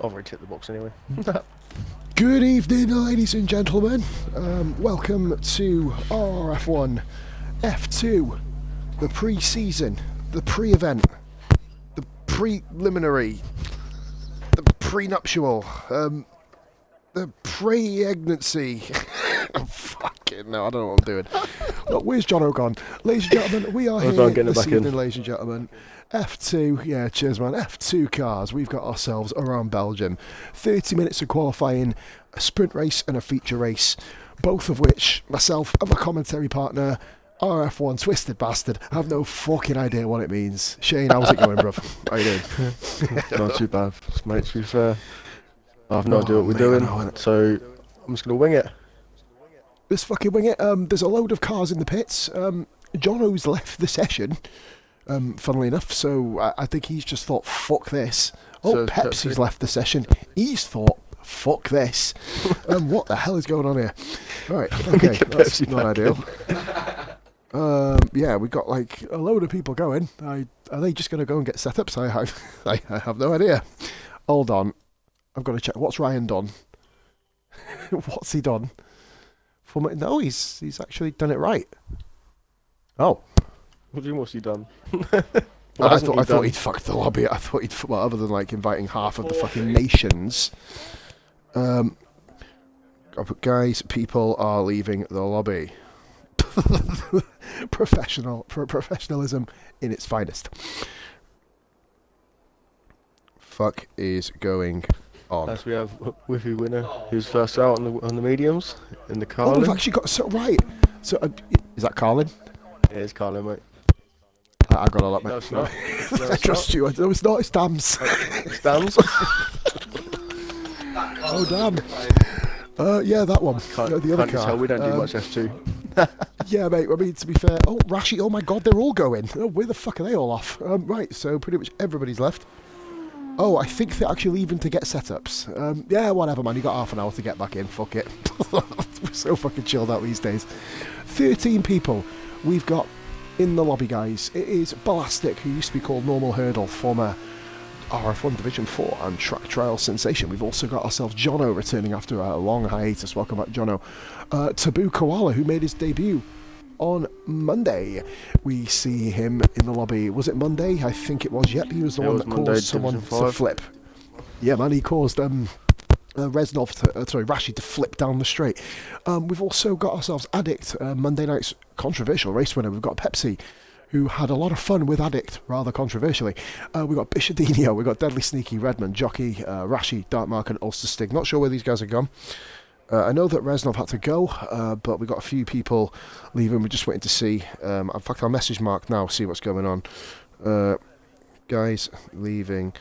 I've already ticked the box anyway. Good evening, ladies and gentlemen. Welcome to RRF1 F2, the pre-season, the pre-event, the preliminary, the prenuptial, the pregnancy. Fucking no, I don't know what I'm doing. Look, where's Jono gone? Ladies and gentlemen, we are here this evening, ladies and gentlemen. F2, yeah, cheers man, F2 cars. We've got ourselves around Belgium. 30 minutes of qualifying, a sprint race and a feature race, both of which myself and my commentary partner, RRF1 Twisted Bastard, have no fucking idea what it means. Shane, how's it going, bruv? How you doing? Not too bad, mate, to be fair. I have no idea what we're doing, so I'm just going to wing it. Let's fucking wing it. There's a load of cars in the pits. Jono's left the session, funnily enough, so I think he's just thought, fuck this. Oh, so Pepsi's left the session. He's thought, fuck this. What the hell is going on here? Right, okay, that's not ideal. Yeah, we've got like a load of people going. Are they just going to go and get setups? I have no idea. Hold on. I've got to check. What's Ryan done? What's he done? No, he's actually done it right. Oh. What do you mean, what's he done? I thought he'd fucked the lobby. I thought he'd, well, other than like inviting half of the fucking nations. Guys, people are leaving the lobby. Professionalism in its finest. Fuck is going on? As we have Wiffy winner, who's first out on the mediums in the Carlin. Oh, we've actually got so right. So is that Carlin? It is Carlin, mate. I got a lot, mate. No, it's not. No, I trust you. No, it's not. It's Dams. It's Dams. Oh damn. Yeah, that one. The other car. Tell we don't do much F2. Yeah, mate. I mean, to be fair. Oh, Rashi. Oh my God, they're all going. Oh, where the fuck are they all off? Right. So pretty much everybody's left. Oh, I think they're actually leaving to get setups. Yeah, whatever, man. You got half an hour to get back in. Fuck it. We're so fucking chilled out these days. 13 people we've got in the lobby, guys. It is Ballastic, who used to be called Normal Hurdle, former RF1 Division 4 and track trial sensation. We've also got ourselves Jono returning after a long hiatus. Welcome back, Jono. Taboo Koala, who made his debut on Monday. We see him in the lobby. Was it Monday? I think it was. Yep, he was the one that caused someone to flip. Yeah, man, he caused Rashi to flip down the straight. We've also got ourselves Addict, Monday night's controversial race winner. We've got Pepsi, who had a lot of fun with Addict, rather controversially. We've got Bishadinho, we've got Deadly Sneaky, Redmond, Jockey, Rashi, Darkmark and Ulster Stig. Not sure where these guys have gone. I know that Reznov had to go, but we've got a few people leaving. We're just waiting to see. In fact, I'll message Mark now, see what's going on. Guys leaving.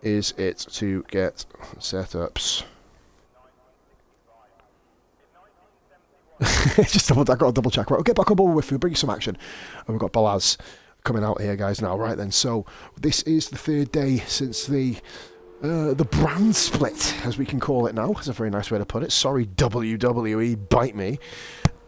Is it to get setups? Just I got to double check. Right, we'll get back on board with you. Bring you some action. And we've got Balaz coming out here, guys. Now, right then. So this is the third day since the brand split, as we can call it now. That's a very nice way to put it. Sorry, WWE, bite me.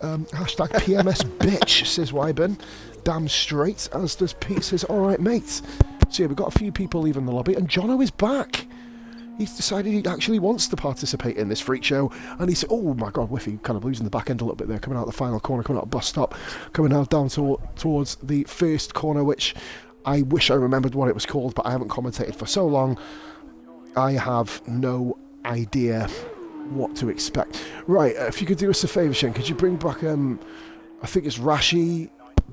Hashtag PMS bitch, says Wyburn. Damn straight, as does Pete, says, alright, mate. So yeah, we've got a few people leaving the lobby, and Jono is back. He's decided he actually wants to participate in this freak show, and he's, oh my God, Whiffy kind of losing the back end a little bit there, coming out the final corner, coming out the bus stop, coming out down towards the first corner, which I wish I remembered what it was called, but I haven't commentated for so long. I have no idea what to expect. Right, if you could do us a favour, Shane, could you bring back, I think it's Rashi,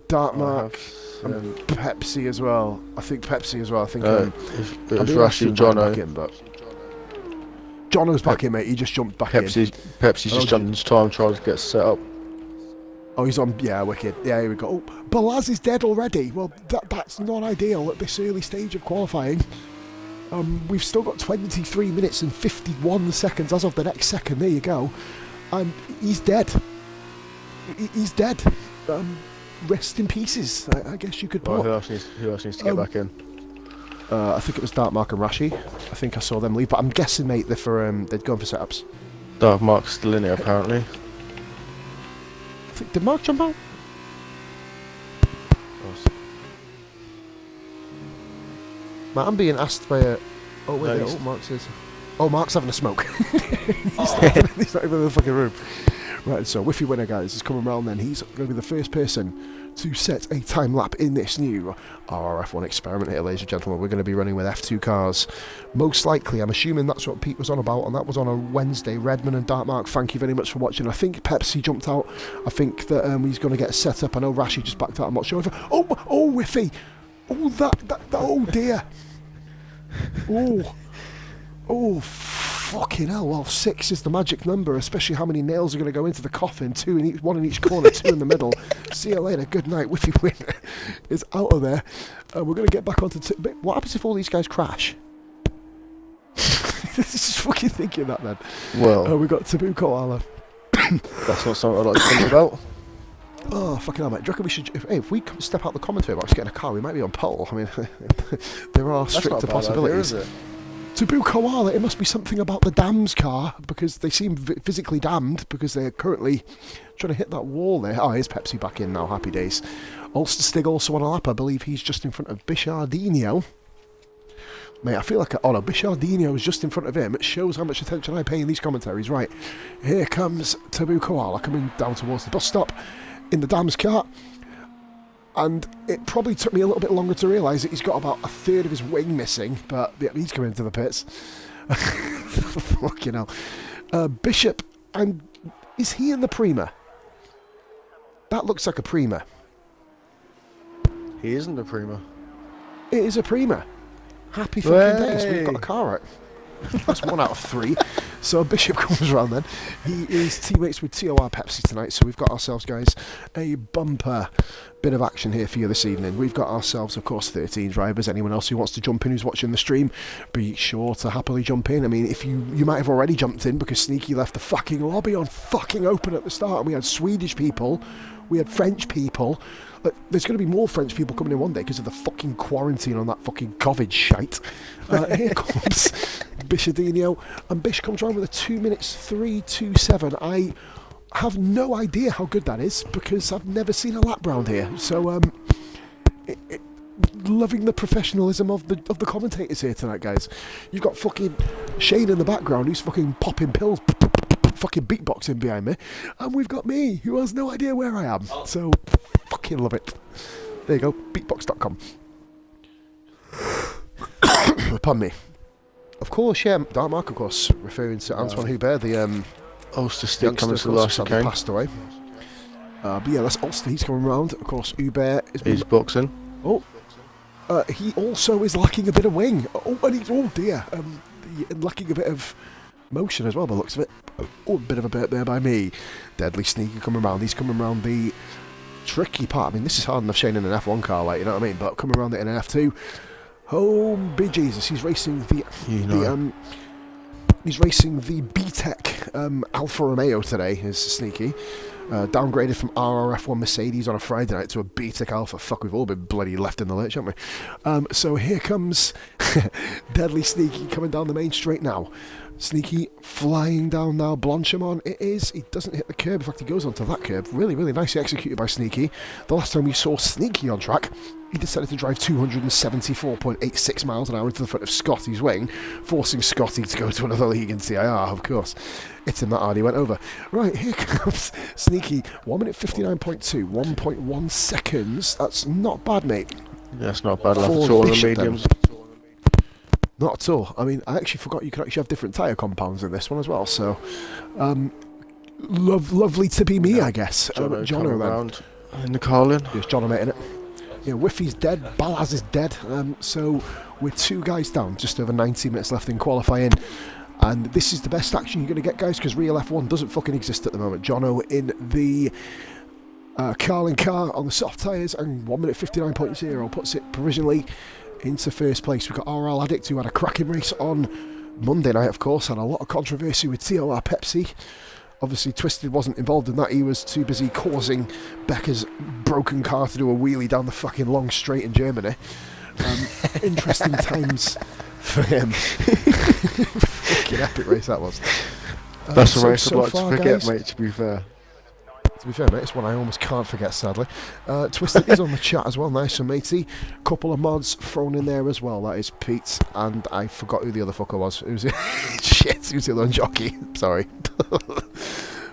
Darkmark, and Pepsi as well. I think Pepsi as well. I think it's Rashi, Jono. Back in, but Jono's back in, mate. He just jumped back Pepsi's just jumped into time trying to get set up. Oh, he's on. Yeah, wicked. Yeah, here we go. Oh, Balaz is dead already. Well, that's not ideal at this early stage of qualifying. We've still got 23 minutes and 51 seconds as of the next second. There you go. And he's dead. He's dead. Rest in pieces, I guess you could put. Well, who else needs to get back in? I think it was Darkmark and Rashi. I think I saw them leave, but I'm guessing, mate, they'd gone for setups. Darkmark's still in here, apparently. I think, did Mark jump out? Matt, I'm being asked by Oh, wait, No, oh, Mark's is. Oh, Mark's having a smoke. He's not even in the fucking room. Right, so Whiffy winner, guys, is coming round then. He's going to be the first person to set a time lap in this new RRF1 experiment here, ladies and gentlemen. We're going to be running with F2 cars. Most likely, I'm assuming that's what Pete was on about, and that was on a Wednesday. Redmond and Dark Mark, thank you very much for watching. I think Pepsi jumped out. I think that he's going to get set up. I know Rashi just backed out. I'm not sure if... Oh, Whiffy! Oh, oh dear! Oh, fucking hell. Well, 6 is the magic number, especially how many nails are going to go into the coffin. 2 in each, 1 in each corner, 2 in the middle. See you later. Good night. Whiffy winner is out of there. We're going to get back onto... What happens if all these guys crash? Just fucking thinking that, then. Well... we've got Taboo Koala. That's not something I'd like to think about. Oh, fucking hell, mate. Do you reckon we should... If we step out the commentary box, get in a car, we might be on pole. I mean, there are stricter possibilities. Idea, is it? Taboo Koala, it must be something about the Dams car, because they seem physically damned, because they're currently trying to hit that wall there. Oh, here's Pepsi back in now, happy days. Ulster Stig also on a lap, I believe he's just in front of Bichardino. Mate, I feel like... Oh no, Bichardino is just in front of him. It shows how much attention I pay in these commentaries. Right, here comes Taboo Koala coming down towards the bus stop in the Dams car. And it probably took me a little bit longer to realise that he's got about a third of his wing missing, but yeah, he's coming into the pits. Fucking hell. Bishop, is he in the Prima? That looks like a Prima. He isn't a Prima. It is a Prima. Happy fucking days, we've got a car out. That's 1 out of 3. So Bishop comes around then. He is teammates with TOR Pepsi tonight, so we've got ourselves, guys, a bumper bit of action here for you this evening. We've got ourselves, of course, 13 drivers. Anyone else who wants to jump in who's watching the stream, be sure to happily jump in. I mean, if you might have already jumped in because Sneaky left the fucking lobby on fucking open at the start, and we had Swedish people, we had French people. There's going to be more French people coming in one day because of the fucking quarantine on that fucking COVID shite. Here comes Bichardino, and Bish comes around with a 2 minutes 3:27. I have no idea how good that is because I've never seen a lap round here. So, loving the professionalism of the commentators here tonight, guys. You've got fucking Shane in the background who's fucking popping pills, fucking beatboxing behind me, and we've got me who has no idea where I am. So, fucking love it. There you go, beatbox.com. Pardon me. Of course, yeah, Dark Mark, of course, referring to Antoine Hubert, the Ulster Stick coming to the last who passed away. But yeah, that's Ulster, he's coming round. Of course, Hubert is... He's boxing. Oh, he also is lacking a bit of wing. Oh, and he's... Oh, dear. Lacking a bit of motion as well, by the looks of it. Oh, a bit of a bit there by me. Deadly Sneaky coming round. He's coming round the tricky part. I mean, this is hard enough Shane in an F1 car, like, you know what I mean? But coming around it in an F2... Oh, big Jesus! He's racing he's racing the BTEC Alfa Romeo today. Is Sneaky downgraded from RRF1 Mercedes on a Friday night to a BTEC Alfa? Fuck, we've all been bloody left in the lurch, haven't we? So here comes Deadly Sneaky coming down the main straight now. Sneaky flying down now. Blanchimon, it is. He doesn't hit the curb. In fact, he goes onto that curb. Really, really nicely executed by Sneaky. The last time we saw Sneaky on track, he decided to drive 274.86 miles an hour into the front of Scotty's wing, forcing Scotty to go to another league in CIR, of course. It's him that hard, he went over. Right, here comes Sneaky. 1 minute 59.2, 1.1 seconds. That's not bad, mate. Yeah, that's not bad. Like at all in the mediums. Not at all. I mean, I actually forgot you could actually have different tyre compounds in this one as well, so... lovely to be me, I guess. Jono around in the Carlin. Yes, Jono, mate, innit? Yeah, Whiffy's dead, Balaz is dead, so we're 2 guys down, just over 90 minutes left in qualifying, and this is the best action you're going to get, guys, because real F1 doesn't fucking exist at the moment. Jono in the Carlin car on the soft tyres, and 1 minute 59.0 puts it provisionally into first place. We've got RL Addict, who had a cracking race on Monday night, of course, had a lot of controversy with TOR Pepsi. Obviously, Twisted wasn't involved in that. He was too busy causing Becca's broken car to do a wheelie down the fucking long straight in Germany. Interesting times for him. Fucking epic race that was. That's a race I'd like to forget, guys, mate, to be fair. to be fair, mate. It's one I almost can't forget, sadly. Twisted is on the chat as well. Nice and matey. Couple of mods thrown in there as well. That is Pete, and I forgot who the other fucker was. Who's it? Shit, who's the other one? Jockey. Sorry.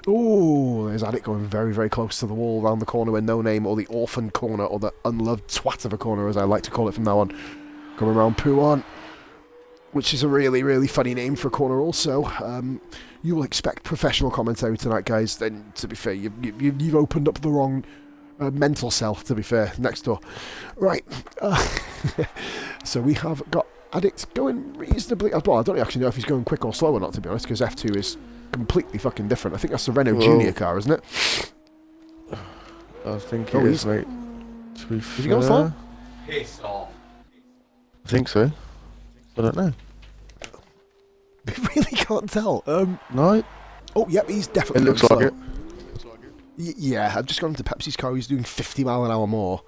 Oh, there's Addict going very, very close to the wall around the corner with No Name, or the orphan corner, or the unloved twat of a corner, as I like to call it from now on. Coming around Poo on, which is a really, really funny name for a corner also. You will expect professional commentary tonight, guys. Then, to be fair, you've opened up the wrong mental cell, to be fair, next door. Right. So we have got Addict going reasonably... Well, I don't actually know if he's going quick or slow or not, to be honest, because F2 is completely fucking different. I think that's the Renault Junior car, isn't it? I think it is, mate. Is he going slow? Piss off. I think so. I don't know. We really can't tell. No? Oh, yep, he's definitely It looks going like slow. Yeah, I've just gone into Pepsi's car. He's doing 50 mile an hour more.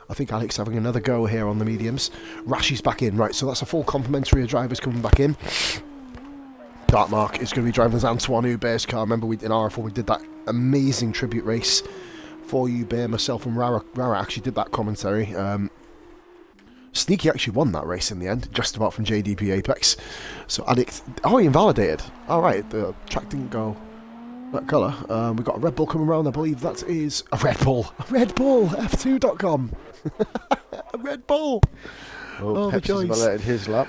I think Alex having another go here on the mediums. Rashi's back in. Right, so that's a full complementary of drivers coming back in. Dark Mark is going to be driving his Antoine Hubert's car. Remember, in RRF1 we did that amazing tribute race for Hubert. Myself and Rara actually did that commentary. Sneaky actually won that race in the end, just about from JDP Apex. So Addict... Oh, he invalidated. Alright, the track didn't go that colour. We've got a Red Bull coming around. I believe that is a Red Bull. A Red Bull! F2.com. A Red Bull! Oh, Pepsi's invalidated his lap.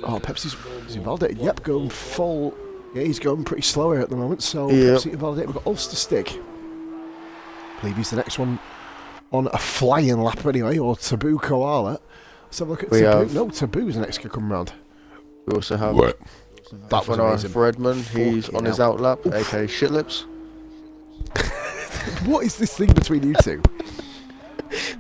Oh, Pepsi's invalidated. Yep, going full... Yeah, he's going pretty slow here at the moment. So yep. Pepsi invalidated. We've got Ulster Stick. I believe he's the next one on a flying lap anyway, or Taboo Koala. Let's have a look at Taboo. No, Taboo's the next guy coming round. We also have That was amazing. for Redmond. He's on his outlap, aka shit lips. What is this thing between you two?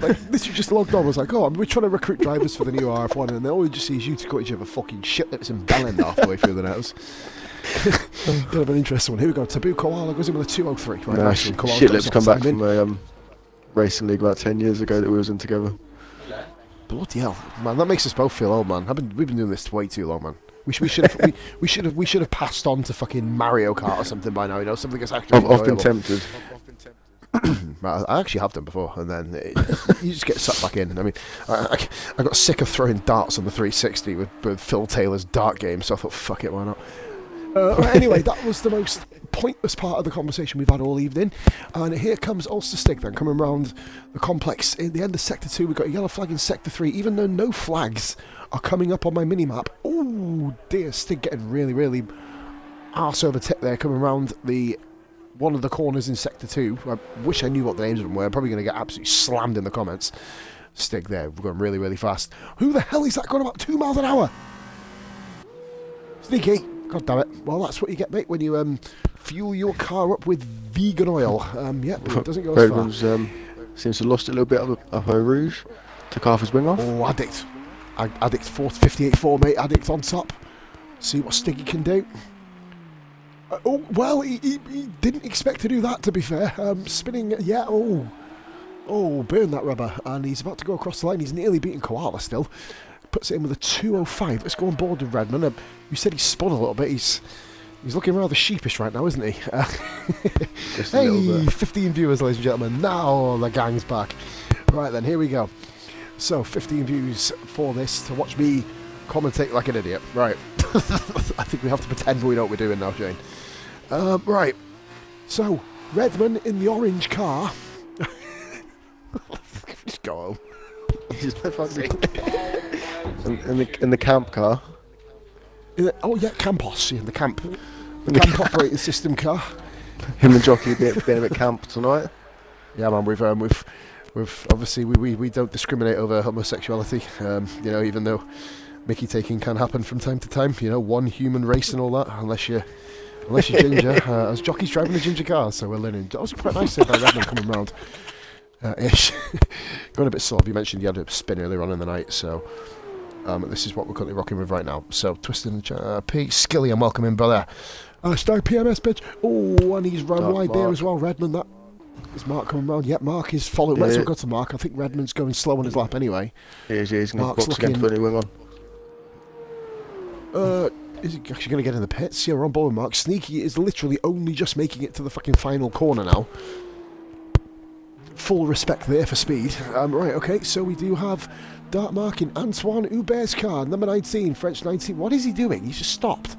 Like, this you just logged on, was like, oh, we're trying to recruit drivers for the new RF1, and then all we just see is you to cut each other fucking shit lips and bellend halfway through the nose. Bit of an interesting one. Here we go. Taboo Koala goes in with a 203. Right, Nah, nice shit lips come back from a racing league about 10 years ago that we was in together. Bloody hell, man! That makes us both feel old, man. We've been doing this way too long, man. We should have passed on to fucking Mario Kart or something by now. You know, something that's actually. I've been tempted. I actually have done before, and then you just get sucked back in. I mean, I got sick of throwing darts on the 360 with Phil Taylor's dart game, so I thought, fuck it, why not? Right, anyway, that was the most pointless part of the conversation we've had all evening. And here comes Ulster Stick then, coming round the complex. In the end of Sector 2, we've got a yellow flag in Sector 3, even though no flags are coming up on my mini-map. Oh dear, Stig getting really, really arse over tip there, coming round one of the corners in Sector 2. I wish I knew what the names of them were. I'm probably going to get absolutely slammed in the comments. Stig there, we're going really, really fast. Who the hell is that going about 2 miles an hour? Sneaky. God damn it. Well, that's what you get, mate, when you fuel your car up with vegan oil. Yeah, it doesn't go as far. Redmond's seems to have lost a little bit of her rouge. Took half his wing off. Oh, Addict. Addict 58.4, mate. Addict on top. See what Stiggy can do. Oh, well, he didn't expect to do that, to be fair. Spinning, yeah, oh, burn that rubber. And he's about to go across the line. He's nearly beating Koala still. Puts it in with a 205. Let's go on board with Redmond. You said he spun a little bit. He's looking rather sheepish right now, isn't he? Hey, 15 viewers, ladies and gentlemen. Now the gang's back. Right then, here we go. So, 15 views for this to watch me commentate like an idiot. Right. I think we have to pretend we know what we're doing now, Shane. Right. So, Redmond in the orange car. Just go home. He's in the camp car. Oh yeah, Campos, yeah, the camp operating system car. Him and Jockey being a bit camp tonight. Yeah, man, we've obviously we don't discriminate over homosexuality. You know, even though Mickey taking can happen from time to time. You know, one human race and all that. Unless you're ginger, as Jockey's driving a ginger car, so we're learning. That was quite nice by Redmond coming round. Ish. Going a bit soft. You mentioned you had a spin earlier on in the night, so this is what we're currently rocking with right now. So, twisting the chat. Pete Skilly, and welcome in, brother. Start PMS, bitch. Oh, and he's run wide there as well. Redmond, that is Mark coming round. Yep, Mark is following. Let's go to Mark. I think Redmond's going slow on his lap anyway. He's going to box again, put a wing on. Is he actually going to get in the pits? Yeah, we're on board with Mark. Sneaky is literally only just making it to the fucking final corner now. full respect there for speed. Right, okay, so we do have dark marking Antoine Hubert's car, number 19, French 19. What is he doing? He's just stopped.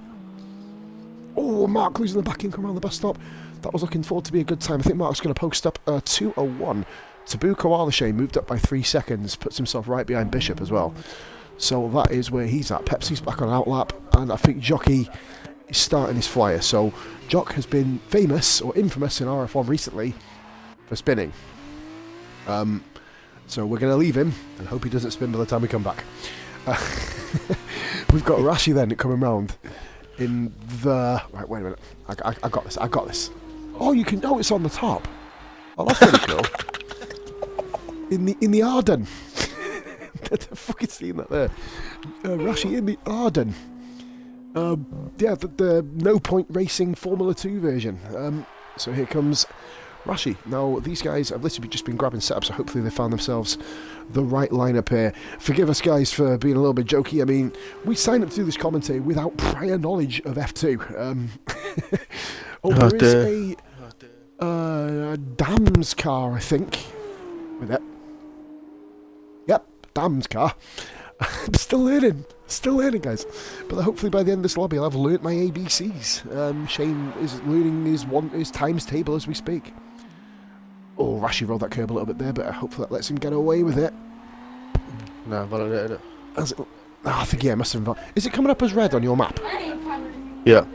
Oh, Mark losing the back in, come around the bus stop. That was looking forward to be a good time. I think Mark's going to post up 2:01. Tabu Kawaleshe moved up by 3 seconds, puts himself right behind Bishop as well. So that is where he's at. Pepsi's back on outlap, and I think Jockey is starting his flyer. So Jock has been famous, or infamous in RF1 recently, for spinning. So we're going to leave him, and hope he doesn't spin by the time we come back. We've got Rashi then coming round. In the... Right, wait a minute. I got this, I got this. Oh, you can... Oh, it's on the top. Oh, that's pretty cool. In the Arden. I fucking seen that there. Rashi in the Arden. Yeah, the No Point Racing Formula 2 version. So here comes Rashi. Now, these guys have literally just been grabbing setups, so hopefully they found themselves the right lineup here. Forgive us, guys, for being a little bit jokey. I mean, we signed up to do this commentary without prior knowledge of F2. There is a Dam's car, I think. With it. Yep, Dam's car. I'm still learning, guys. But hopefully by the end of this lobby, I'll have learnt my ABCs. Shane is learning his times table as we speak. Oh, Rashi rolled that curb a little bit there, but hopefully that lets him get away with it. No, validated it. I think, yeah, it must have been. Is it coming up as red on your map? Yeah.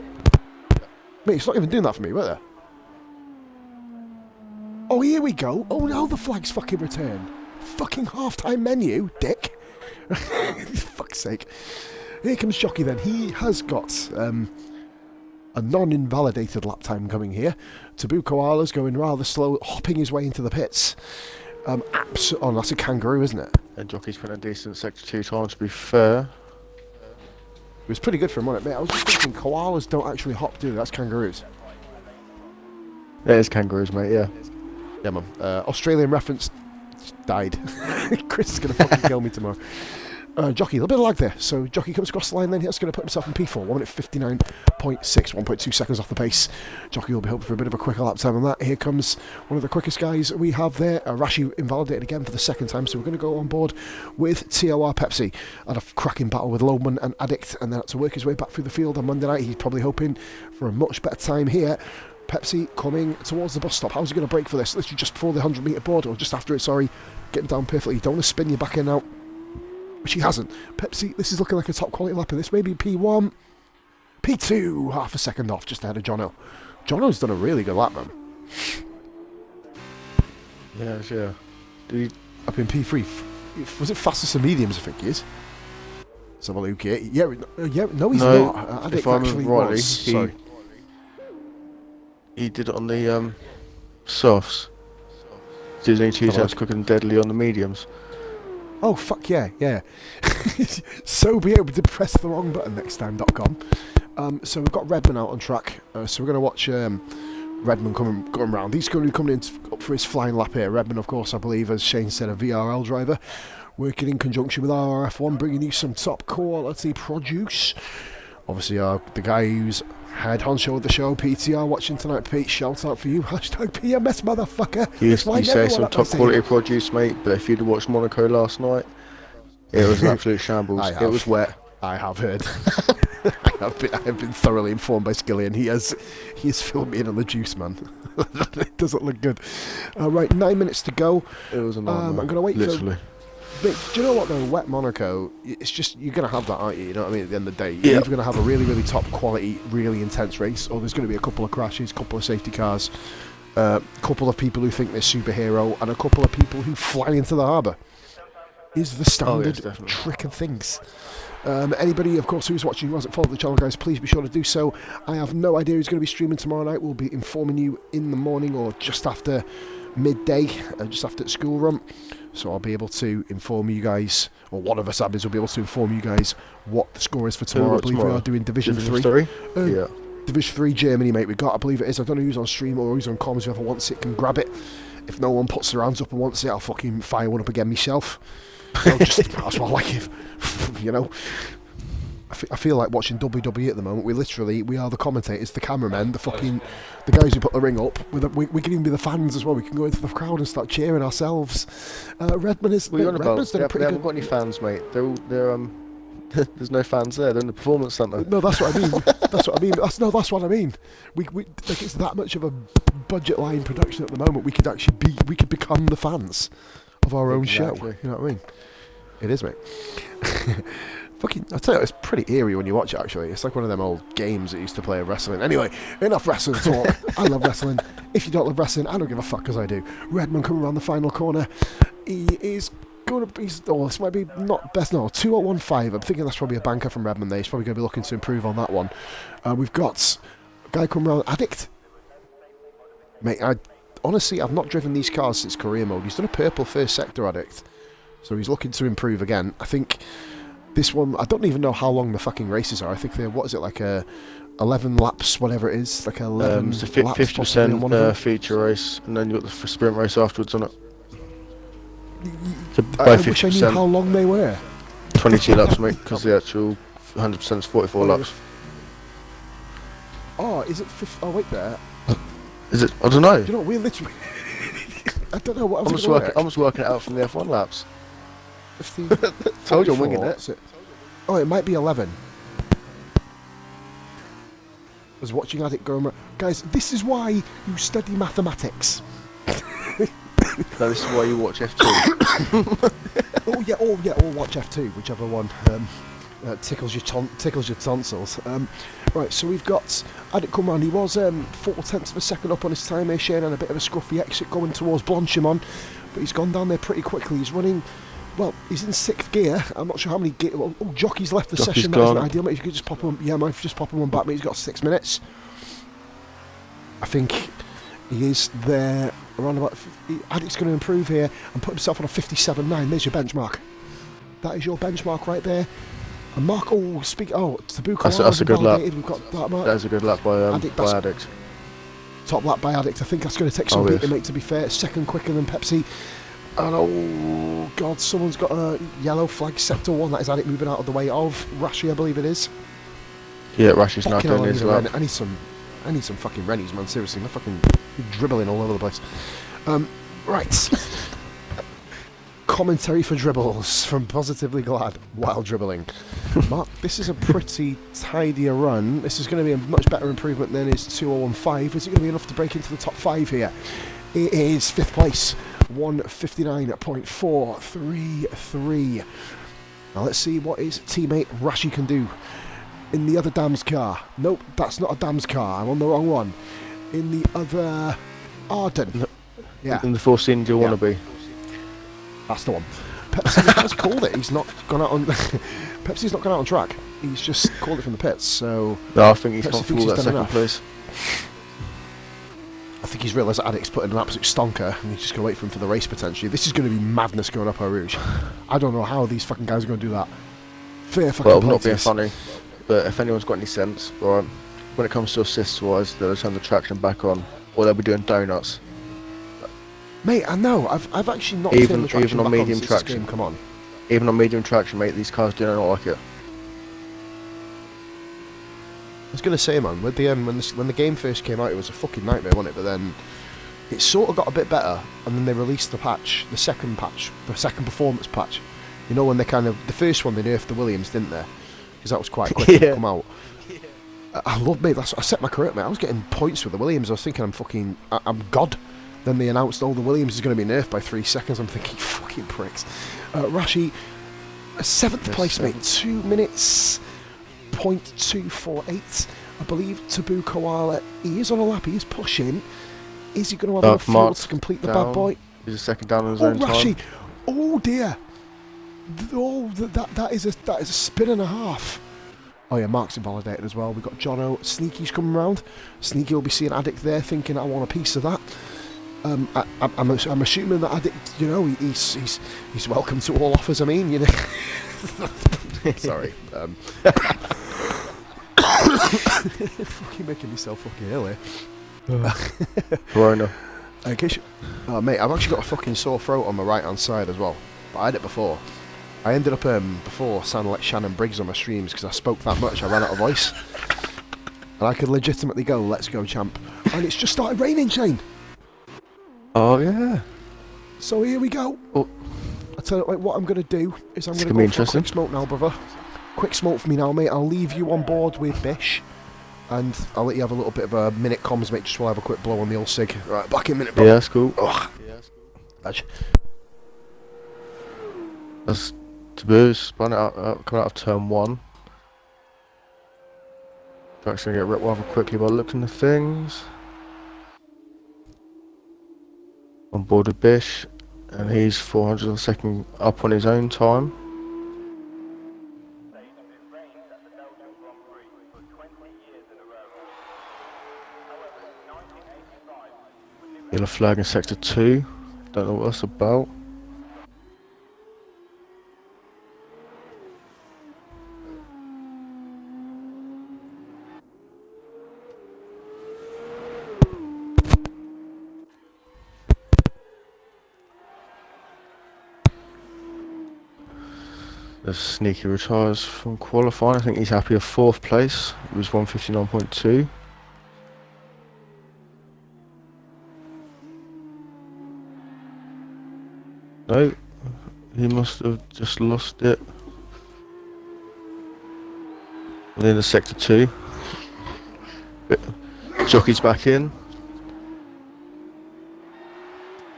Mate, it's not even doing that for me, wait there. Oh, here we go. Oh, now the flag's fucking returned. Fucking half-time menu, dick. For fuck's sake. Here comes Jockey then. He has got a non-invalidated lap time coming here. Tabu Koala's going rather slow, hopping his way into the pits. Oh, that's a kangaroo, isn't it? And Jockey's been a decent sector 2 times, to be fair. It was pretty good for him, wasn't it, mate? I was just thinking, koalas don't actually hop, do they? That's kangaroos. It is kangaroos, mate, yeah. Yeah, man. Australian reference died. Chris is going to fucking kill me tomorrow. Jockey, a little bit of lag there. So Jockey comes across the line then. He's going to put himself in P4. 1 minute 59.6, 1.2 seconds off the pace. Jockey will be hoping for a bit of a quicker lap time on that. Here comes one of the quickest guys we have there. Rashi invalidated again for the second time. So we're going to go on board with TOR Pepsi. Had a cracking battle with Loman and Addict, and then had to work his way back through the field on Monday night. He's probably hoping for a much better time here. Pepsi coming towards the bus stop. How's he going to brake for this? Literally just before the 100 metre board, or just after it, sorry. Getting down perfectly. You don't want to spin your back end out, which he hasn't. Pepsi, this is looking like a top quality lap. This may be P1, P2, half a second off, just ahead of Jono. Jono's done a really good lap, man. Yes, yeah. Up in P3. Was it fastest of mediums, I think he is? Let's have a look here. Yeah, no, he's not. I think actually rightly, was. Sorry. He did it on the softs. Disney 2 times quicker than deadly on the mediums. Oh, fuck yeah. So be able to press the wrong button next time.com. So we've got Redman out on track. So we're going to watch Redman going round. He's going to be coming in up for his flying lap here. Redman, of course, I believe, as Shane said, a VRL driver. Working in conjunction with RRF1, bringing you some top quality produce. Obviously, the guy who's head honcho of the show, PTR, watching tonight. Pete, shout out for you. Hashtag PMS, motherfucker. You say some top quality produce, mate, but if you'd watched Monaco last night, it was an absolute shambles. It was wet. I have heard. I have been thoroughly informed by Skilly, and he has filled me in on the juice, man. It doesn't look good. Right, 9 minutes to go. It was a nightmare. I'm going to wait literally. But do you know what though? Wet Monaco, it's just, you're going to have that, aren't you? You know what I mean? At the end of the day, you're either going to have a really, really top quality, really intense race, or there's going to be a couple of crashes, a couple of safety cars, a couple of people who think they're superhero, and a couple of people who fly into the harbour. Is the standard trick of things. Anybody, of course, who's watching who hasn't followed the channel, guys, please be sure to do so. I have no idea who's going to be streaming tomorrow night. We'll be informing you in the morning or just after midday, just after school run. So I'll be able to inform you guys, or one of us admins will be able to inform you guys what the score is for tomorrow. I believe we are doing Division 3. Yeah. Division 3 Germany, mate. We got, I believe it is. I don't know who's on stream or who's on comms. Whoever wants it can grab it. If no one puts their hands up and wants it, I'll fucking fire one up again myself. That's what I like it. You know. I feel like watching WWE at the moment. We are the commentators, the cameramen, the guys who put the ring up. We can even be the fans as well. We can go into the crowd and start cheering ourselves. Redmond is. What are you on Redmond's about? done a pretty They good. haven't got any fans, mate. They're there's no fans there. They're in the performance centre. No, that's what I mean. That's what I mean. That's what I mean. We like it's that much of a budget line production at the moment. We could become the fans of our own show. You know what I mean? It is, mate. Fucking, I tell you, it's pretty eerie when you watch it. Actually, it's like one of them old games that used to play of wrestling. Anyway, enough wrestling talk. I love wrestling. If you don't love wrestling, I don't give a fuck, because I do. Redmond coming around the final corner. He is going to be. Oh, this might be not best. No, 2015. I'm thinking that's probably a banker from Redmond. There, he's probably going to be looking to improve on that one. We've got a guy coming around, Addict. Mate, honestly, I've not driven these cars since career mode. He's done a purple first sector, Addict, so he's looking to improve again. I think. This one, I don't even know how long the fucking races are. I think they're, what is it, like 11 laps, whatever it is, like 11 it's a laps 50% feature race, and then you've got the sprint race afterwards on it. I wish I knew how long they were. 22 laps, mate, because the actual 100% is 44 laps. Oh, is it 50? Oh, wait there. Is it? I don't know. Do you know, we're literally... I don't know what I'm just working it out from the F1 laps. 15, Told you I'm winging it. Oh, it might be 11. I was watching Addict go around. Guys, this is why you study mathematics. No, this is why you watch F2. oh yeah, or watch F2, whichever one tickles your tonsils. Right, so we've got Addict come round. He was 4/10 of a second up on his time here, Shane, and a bit of a scruffy exit going towards Blanchimont, but he's gone down there pretty quickly. He's running. Well, he's in 6th gear. I'm not sure how many gear. Oh, Jockey's left the session. That isn't ideal, mate. If you could just pop him. Yeah, might just pop him one back, mate. He's got 6 minutes. I think he is there around about. Addict's going to improve here and put himself on a 57.9. There's your benchmark. That is your benchmark right there. And Mark, Tabuko. That's a good lap. We've got that mark. That is a good lap by Addict. Top lap by Addict. I think that's going to take some beating, mate, to be fair. Second quicker than Pepsi. And oh god, someone's got a yellow flag, sector 1. That is Addict moving out of the way of Rashi, I believe it is. Yeah, Rashi's now doing his lap. I need some fucking Rennies, man. Seriously, they're fucking dribbling all over the place. Right. Commentary for dribbles from Positively Glad while dribbling. Mark, this is a pretty tidier run. This is going to be a much better improvement than his 2015. Is it going to be enough to break into the top 5 here? It is 5th place. 1:59.433. Now let's see what his teammate Rashi can do in the other Dam's car. Nope, that's not a Dam's car. I'm on the wrong one. In the other Arden. Yeah. In the Force India wannabe. That's the one. Pepsi has called it. He's not gone out on. Pepsi's not gone out on track. He's just called it from the pits. So. No, I think he's comfortable that second place. I think he's realised that Addict's put in an absolute stonker and he's just going to wait for him for the race potentially. This is going to be madness going up Eau Rouge. I don't know how these fucking guys are going to do that. Fair fucking Well, I'm not being funny, but if anyone's got any sense, right, when it comes to assists wise, they'll turn the traction back on, or they'll be doing donuts. Mate, I know. I've actually not turned the traction even on back medium on traction. Come on. Even on medium traction, mate, these cars do not like it. I was going to say, man, with the when the game first came out, it was a fucking nightmare, wasn't it? But then it sort of got a bit better, and then they released the second performance patch. You know, when they the first one they nerfed the Williams, didn't they? Because that was quite quick to come out. I love, mate. I set my career, mate. I was getting points with the Williams. I was thinking I'm God. Then they announced, the Williams is going to be nerfed by 3 seconds. I'm thinking, fucking pricks. Rashi, 7th place, mate. 2 minutes. 0.248, I believe. Tabu Koala, he is on a lap, he is pushing. Is he going to have enough fuel to complete the bad boy? He's a second down on his own Rashi. time. Oh dear. Oh, that is a spin and a half. Oh yeah, Mark's invalidated as well. We've got Jono. Sneaky's coming round. Sneaky will be seeing Addict there, thinking I want a piece of that. I'm assuming that Addict, you know, he's welcome to all offers. I mean, you know. Sorry. Fucking making myself fucking ill here. Corona. In case mate, I've actually got a fucking sore throat on my right hand side as well. But I had it before. I ended up before sounding like Shannon Briggs on my streams because I spoke that much. I ran out of voice, and I could legitimately go, "Let's go, champ!" And it's just started raining, Shane. Oh yeah. So here we go. Oh. I tell you, like, what I'm gonna do is I'm gonna gonna be go for a interesting. quick smoke now, brother. Quick smoke for me now, mate. I'll leave you on board with Bish, and I'll let you have a little bit of a minute comms, mate. Just while I have a quick blow on the old cig. Right, back in a minute, bro. Yeah, that's cool. Oh. Edge. That's Taboo spun out, coming out of turn 1. Track's gonna get ripped rather quickly by looking at things. On board with Bish, and he's 400 of a second up on his own time. Yellow flag in sector 2. Don't know what that's about. The sneaky retires from qualifying. I think he's happy with 4th place. It was 159.2. No, he must have just lost it. Within the sector 2. Jockey's back in.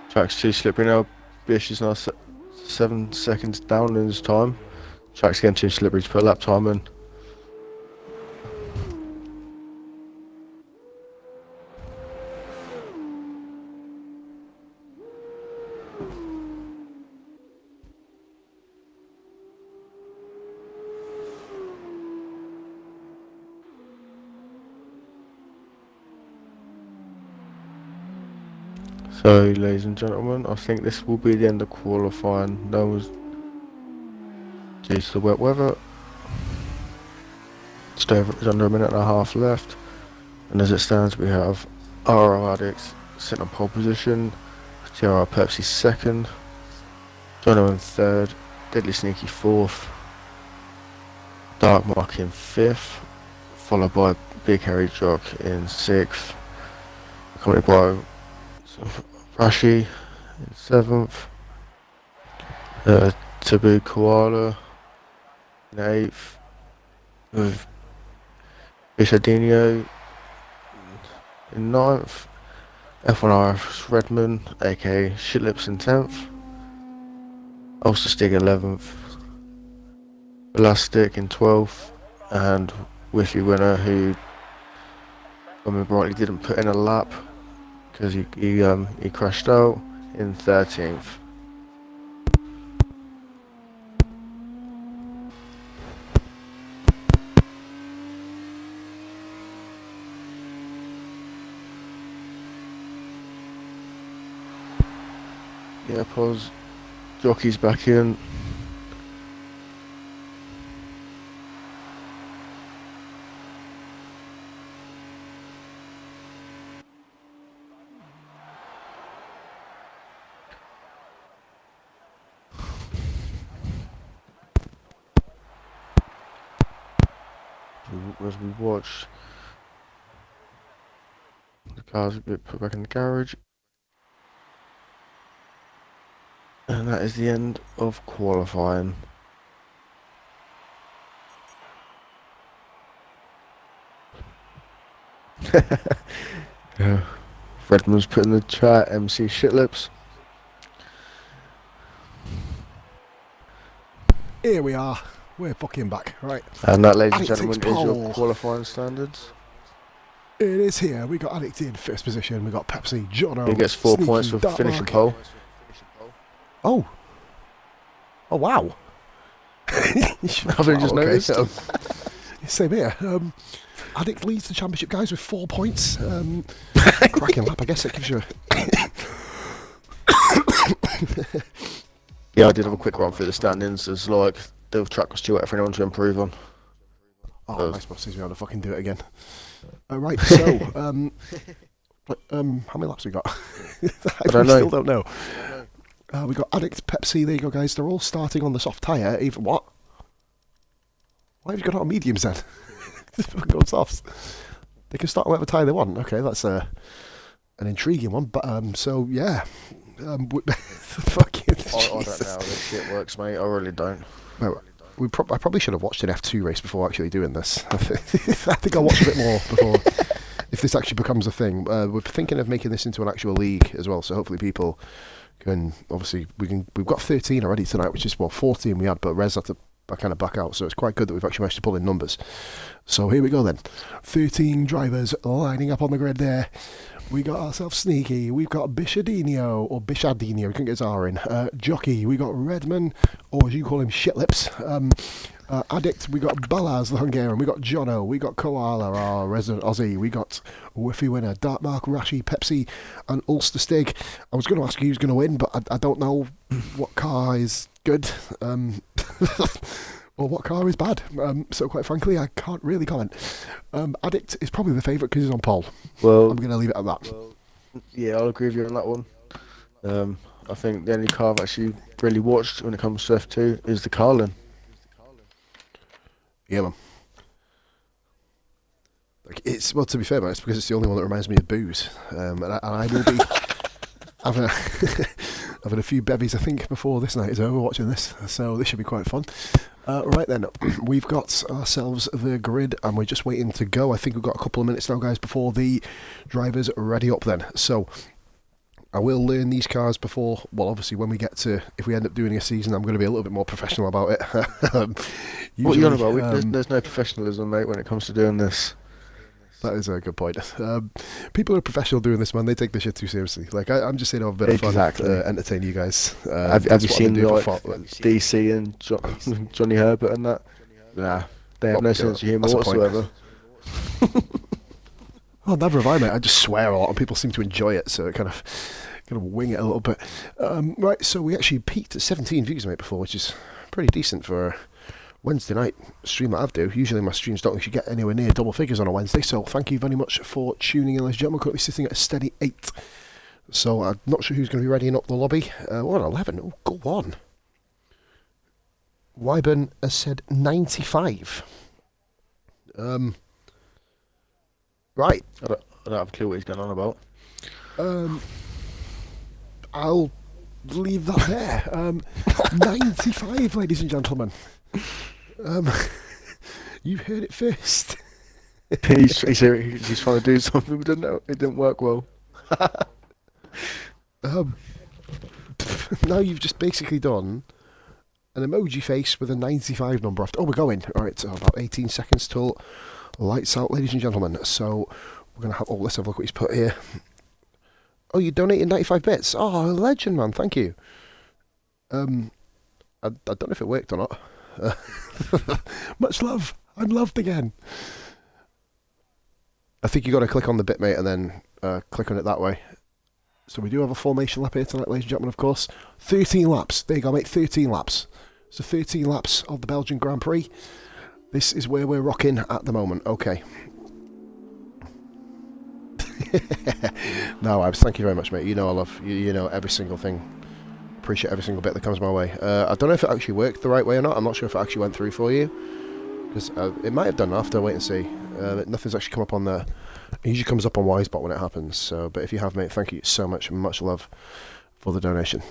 Track's too slippery now. Bish is now 7 seconds down in his time. Track's getting too slippery to put a lap time in. So, ladies and gentlemen, I think this will be the end of qualifying. No one's due to the wet weather. It's under a minute and a half left, and as it stands, we have RR Addicts sitting on pole position, TRR Pepsi 2nd, Jono in 3rd, Deadly Sneaky 4th, Dark Mark in 5th, followed by Big Harry Jock in 6th, accompanied by Rashi in 7th, Taboo Koala in 8th, with Bishadinho in 9th, F1RF Redmond, aka Shitlips in 10th, Ulster Stig 11th, Elastic in 12th, and Whiffy Winner, who I remember rightly didn't put in a lap because he crashed out, in 13th. Yeah, pause. Jockey's back in. As we watch the cars get put back in the garage. And that is the end of qualifying. Yeah. Redmond's put in the chat, MC Shitlips. Here we are. We're fucking back, right? And that, ladies and Addict gentlemen, takes is your pole. qualifying standards. It is here. We got Addict in 1st position. We got Pepsi, Jono. He gets 4 Sneaky, points for Dark finishing Mark. pole. Oh. Oh, wow. I've only just noticed it. Same here. Addict leads the championship, guys, with 4 points. Cracking lap, I guess it gives you Yeah, I did have a quick run through the standings. There's like, the track was too wet for anyone to improve on. Oh, nice bosses, we ought to fucking do it again. Right, so, how many laps we got? I don't know. still don't know. We got Addict, Pepsi. There you go, guys. They're all starting on the soft tyre. Even what? Why have you got it on mediums then? Go softs. They can start whatever tyre they want. Okay, that's an intriguing one. But so yeah, fucking. I don't know how this shit works, mate. I really don't. No, I probably should have watched an F2 race before actually doing this. I think I'll watch a bit more before. If this actually becomes a thing, we're thinking of making this into an actual league as well. So hopefully people can. Obviously, we've got 13 already tonight, which is 14 we had, but Rez had to kind of back out. So it's quite good that we've actually managed to pull in numbers. So here we go then. 13 drivers lining up on the grid there. We got ourselves Sneaky, we've got Bishadinho, or Bishadinho, we couldn't get his R in. Jockey, we got Redman, or as you call him, Shitlips. Addict, we got Balaz, the Hungarian, we got Jono, we got Koala, our resident Aussie, we got Whiffy Winner, Darkmark, Rashi, Pepsi, and Ulster Stig. I was going to ask you who's going to win, but I don't know what car is good. Or what car is bad. So quite frankly, I can't really comment. Addict is probably the favourite because he's on pole. Well, I'm going to leave it at that. Yeah, I'll agree with you on that one. I think the only car I've actually really watched when it comes to F2 is the Carlin. Yeah, man. Like it's to be fair, man, it's because it's the only one that reminds me of booze. And I will be having having a few bevies, I think, before this night is over watching this. So this should be quite fun. Right then, we've got ourselves the grid and we're just waiting to go. I think we've got a couple of minutes now, guys, before the drivers are ready up then. So I will learn these cars before, well, obviously when we get to, if we end up doing a season, I'm going to be a little bit more professional about it. What are you on about? There's no professionalism, mate, when it comes to doing this. That is a good point. People who are professional doing this, man, they take this shit too seriously. Like, I'm just saying, have a bit of fun, entertain you guys. Have you seen DC and Johnny Herbert and that? Nah, they have no sense of humour whatsoever. Oh, never have I, mate. I just swear a lot, and people seem to enjoy it, so it kind of wing it a little bit. Right, so we actually peaked at 17 views, mate, before, which is pretty decent for a Wednesday night stream that I do. Usually my streams don't actually get anywhere near double figures on a Wednesday, so thank you very much for tuning in, ladies and gentlemen. We're currently sitting at a steady 8. So I'm not sure who's going to be readying up the lobby. What, 11? Oh, go on. Wyburn has said 95. Right. I don't have a clue what he's going on about. I'll leave that there. 95, ladies and gentlemen. You heard it first. He's trying to do something, but it didn't work well. Now you've just basically done an emoji face with a 95 number after. Oh, we're going. Alright, so about 18 seconds till lights out, ladies and gentlemen. So we're going to have... Oh, let's have a look what he's put here. Oh, you donated 95 bits. Oh, legend, man. Thank you. I don't know if it worked or not. Much love. I'm loved again. I think you got to click on the bit, mate, and then click on it that way. So we do have a formation lap here tonight, ladies and gentlemen, of course. 13 laps. There you go, mate. 13 laps. So 13 laps of the Belgian Grand Prix. This is where we're rocking at the moment. Okay. No, Ives, thank you very much, mate. You know I love you. You know every single thing. Appreciate every single bit that comes my way. I don't know if it actually worked the right way or not. I'm not sure if it actually went through for you. Because it might have done after. Wait and see. Nothing's actually come up on the... It usually comes up on Wisebot when it happens. So, but if you have, mate, thank you so much. Much love for the donation.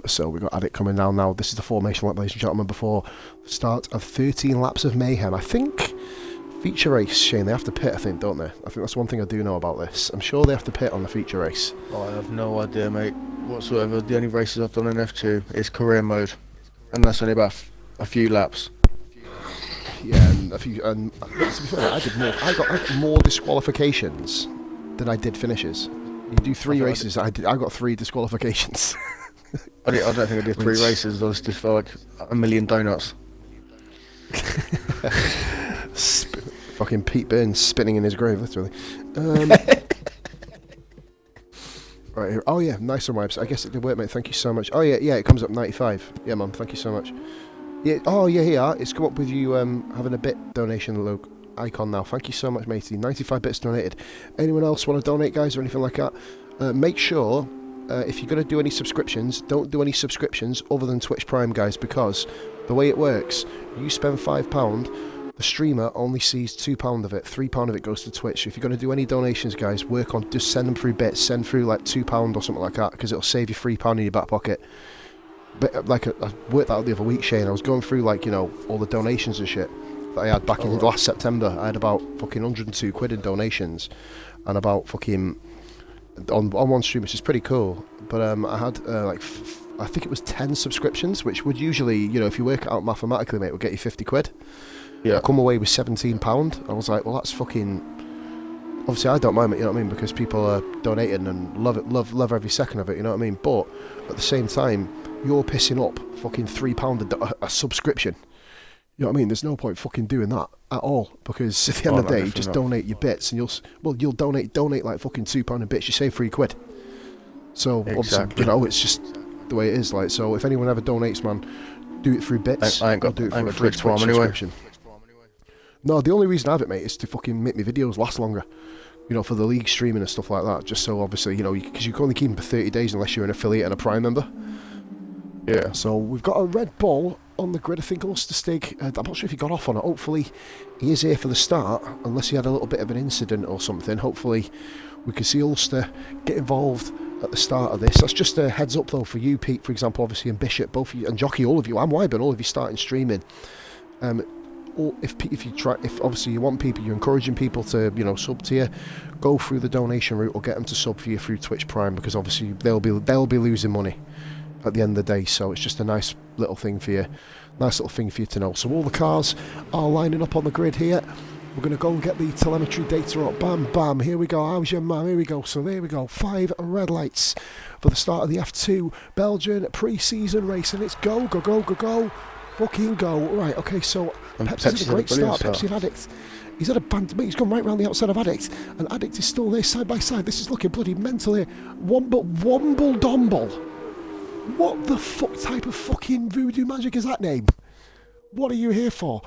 So we've got Addict coming down now. This is the formation lap, ladies and gentlemen, before the start of 13 laps of mayhem. I think... Feature race, Shane, they have to pit, I think, don't they? I think that's one thing I do know about this. I'm sure they have to pit on the feature race. Oh, I have no idea, mate, whatsoever. The only races I've done in F2 is career mode, and that's only about a few laps. Yeah, and a few. And to be fair, I did more. I got more disqualifications than I did finishes. You do 3 races. I got 3 disqualifications. I don't think I did 3 races. I was just for like a million donuts. Fucking Pete Burns spinning in his grave, literally. Right here. Oh yeah, nice one, Wipes. I guess it did work, mate. Thank you so much. Oh yeah, it comes up 95. Yeah, mum. Thank you so much. Yeah. Oh yeah, here. It's come up with you having a bit donation logo icon now. Thank you so much, matey. 95 bits donated. Anyone else want to donate, guys, or anything like that? Make sure if you're going to do any subscriptions, don't do any subscriptions other than Twitch Prime, guys, because the way it works, you spend £5, the streamer only sees £2 of it, £3 of it goes to Twitch. If you're going to do any donations, guys, work on, just send them through bits, send through like £2 or something like that, because it'll save you £3 in your back pocket. But like, I worked that out the other week, Shane. I was going through, like, you know, all the donations and shit that I had back in last September. I had about fucking 102 quid in donations, and about fucking on one stream, which is pretty cool. But I had I think it was 10 subscriptions, which would usually, you know, if you work it out mathematically, mate, would get you 50 quid. Yeah. I come away with £17. I was like, well, that's fucking. Obviously, I don't mind it, you know what I mean, because people are donating and love it, love every second of it, you know what I mean. But at the same time, you're pissing up fucking £3 a subscription. You know what I mean? There's no point fucking doing that at all, because at the end of the day, just donate your bits, and you'll donate like fucking £2 a bit. You save £3. So obviously, you know, it's just the way it is. Like, so if anyone ever donates, man, do it through bits. I ain't got do it for a Twitch Twitch anyway. subscription. No, the only reason I have it, mate, is to fucking make my videos last longer. You know, for the league streaming and stuff like that. Just so obviously, you know, because you can only keep them for 30 days unless you're an affiliate and a Prime member. Yeah. So we've got a red ball on the grid. I think Ulsterstig, I'm not sure if he got off on it. Hopefully he is here for the start, unless he had a little bit of an incident or something. Hopefully we can see Ulster get involved at the start of this. That's just a heads up though for you, Pete, for example, obviously, and Bishop, both of you, and Jockey, all of you, and Wyburn, all of you starting streaming. Or if obviously you want people, you're encouraging people to, you know, sub to you, go through the donation route or get them to sub for you through Twitch Prime, because obviously they'll be losing money at the end of the day. So it's just a nice little thing for you, to know. So all the cars are lining up on the grid here. We're going to go and get the telemetry data up. Bam, bam, here we go. How's your man? Here we go. So there we go. 5 red lights for the start of the F2 Belgian pre-season race, and it's go, go, go, go, go. Fucking go. Right, okay, so Pepsi's had a great start. Pepsi and Addict. He's had a band, mate, he's gone right round the outside of Addict, and Addict is still there side by side. This is looking bloody mental here. Womble Domble. What the fuck type of fucking voodoo magic is that name? What are you here for?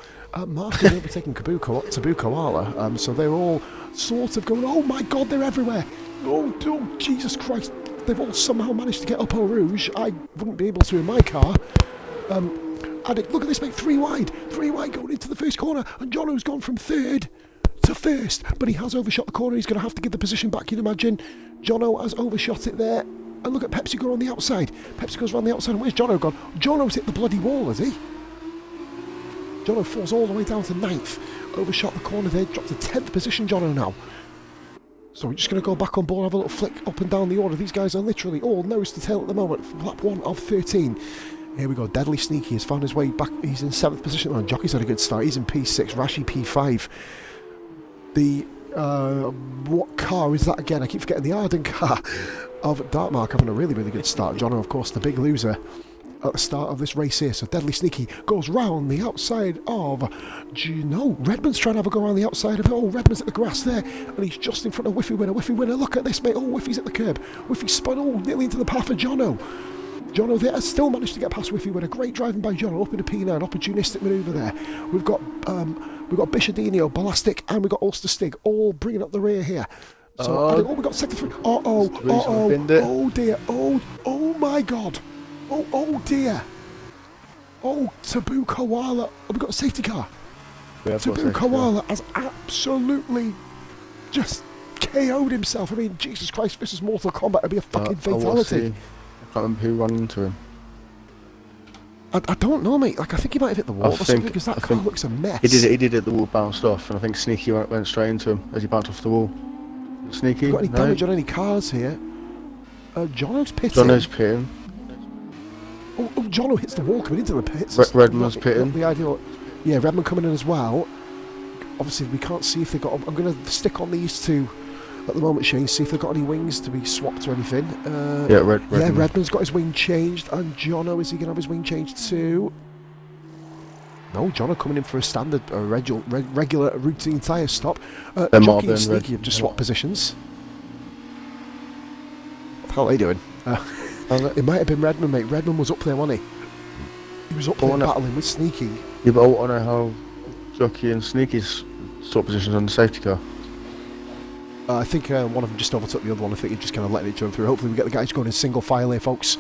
Mark is overtaking Tabu Koala, so they're all sort of going, oh my god, they're everywhere. Oh, Jesus Christ. They've all somehow managed to get up Eau Rouge. I wouldn't be able to in my car. Addict, look at this, mate, 3 wide going into the first corner, and Jono's gone from 3rd to 1st, but he has overshot the corner. He's going to have to give the position back, you'd imagine. Jono has overshot it there, and look at Pepsi go on the outside. Pepsi goes around the outside, and where's Jono gone? Jono's hit the bloody wall, has he? Jono falls all the way down to 9th, overshot the corner there, dropped to 10th position, Jono now. So we're just going to go back on board, have a little flick up and down the order. These guys are literally all nose to tail at the moment, lap 1 of 13. Here we go, Deadly Sneaky has found his way back. He's in 7th position. Oh, Jockey's had a good start. He's in P6, Rashi P5. The, what car is that again? I keep forgetting, the Arden car of Dartmark having a really, really good start. Jono, of course, the big loser at the start of this race here. So Deadly Sneaky goes round the outside of, Redmond's trying to have a go around the outside of it. Oh, Redmond's at the grass there, and he's just in front of Whiffy Winner. Look at this, mate. Oh, Whiffy's at the curb. Whiffy spun, nearly into the path of Jono. Jono there has still managed to get past Whiffy Winner. Great driving by Jono up into P9, opportunistic manoeuvre there. We've got Bishadinho, Ballastic, and we've got Ulsterstig all bringing up the rear here. So we've got sector 3. Oh dear, oh my god. Oh dear. Oh, Tabu Koala. We've got a safety car. Tabu Koala has absolutely just KO'd himself. I mean, Jesus Christ, this is Mortal Kombat. It'd be a fucking fatality. I can't remember who ran into him. I don't know, mate. Like, I think he might have hit the wall or something, because that car looks a mess. He did it, the wall bounced off, and I think Sneaky went straight into him as he bounced off the wall. Sneaky? Got any damage on any cars here? Jono's pitting. Oh, Jono hits the wall coming into the pits. Redmond's pitting. The ideal. Yeah, Redmond coming in as well. Obviously, we can't see if they've got. I'm going to stick on these two at the moment, Shane, see if they've got any wings to be swapped or anything. Redmond's got his wing changed, and Jono, is he going to have his wing changed too? No, Jono coming in for a standard, regular routine tyre stop. Jockey and Sneaky have just swapped positions. What the hell are they doing? It might have been Redmond, mate. Redmond was up there, wasn't he? He was up there battling with Sneaky. Yeah, but I want to know how Jockey and Sneaky's swapped positions on the safety car. I think one of them just overtook the other one. I think you're just kind of letting each other through. Hopefully we get the guys going in single file here, folks.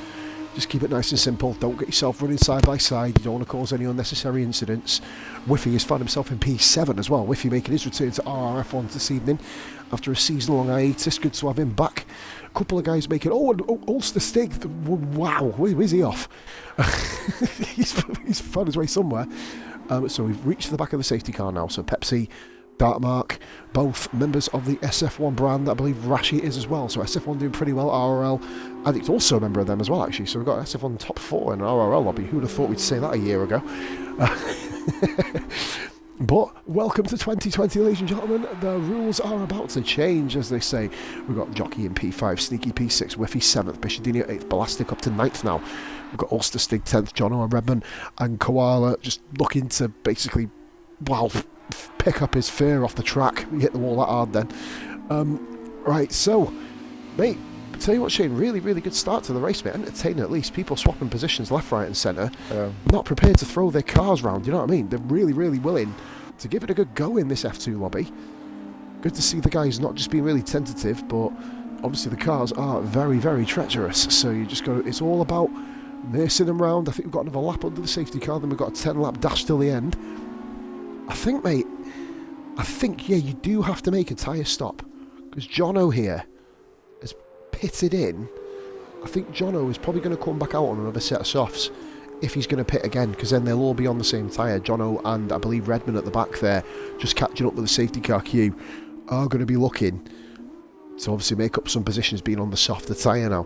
Just keep it nice and simple. Don't get yourself running side by side. You don't want to cause any unnecessary incidents. Whiffy has found himself in P7 as well. Whiffy making his return to RRF1 this evening after a season-long hiatus. Good to have him back. A couple of guys making... Oh, and Ulster Stig. Wow, where's he off? he's found his way somewhere. So we've reached the back of the safety car now. So Pepsi, Dartmark, both members of the SF1 brand. I believe Rashi is as well. So SF1 doing pretty well. RRL, Addict also a member of them as well, actually. So we've got SF1 top 4 in an RRL lobby. Who would have thought we'd say that a year ago? But welcome to 2020, ladies and gentlemen. The rules are about to change, as they say. We've got Jockey in P5, Sneaky P6, Whiffy 7th, Bishadini 8th, Balastic up to 9th now. We've got Ulster Stig 10th, Jono and Redman, and Koala just looking to basically, well, pick up his fear off the track. He hit the wall that hard then. Right, so, mate, tell you what, Shane, really, really good start to the race, mate. Entertaining at least. People swapping positions left, right and centre. Not prepared to throw their cars round, you know what I mean? They're really, really willing to give it a good go in this F2 lobby. Good to see the guys not just being really tentative, but obviously the cars are very, very treacherous. So you just got to, it's all about nursing them round. I think we've got another lap under the safety car, then we've got a 10-lap dash till the end. I think, mate, yeah, you do have to make a tyre stop. Because Jono here has pitted in. I think Jono is probably going to come back out on another set of softs if he's going to pit again, because then they'll all be on the same tyre. Jono and I believe Redman at the back there, just catching up with the safety car queue, are going to be looking to obviously make up some positions being on the softer tyre now.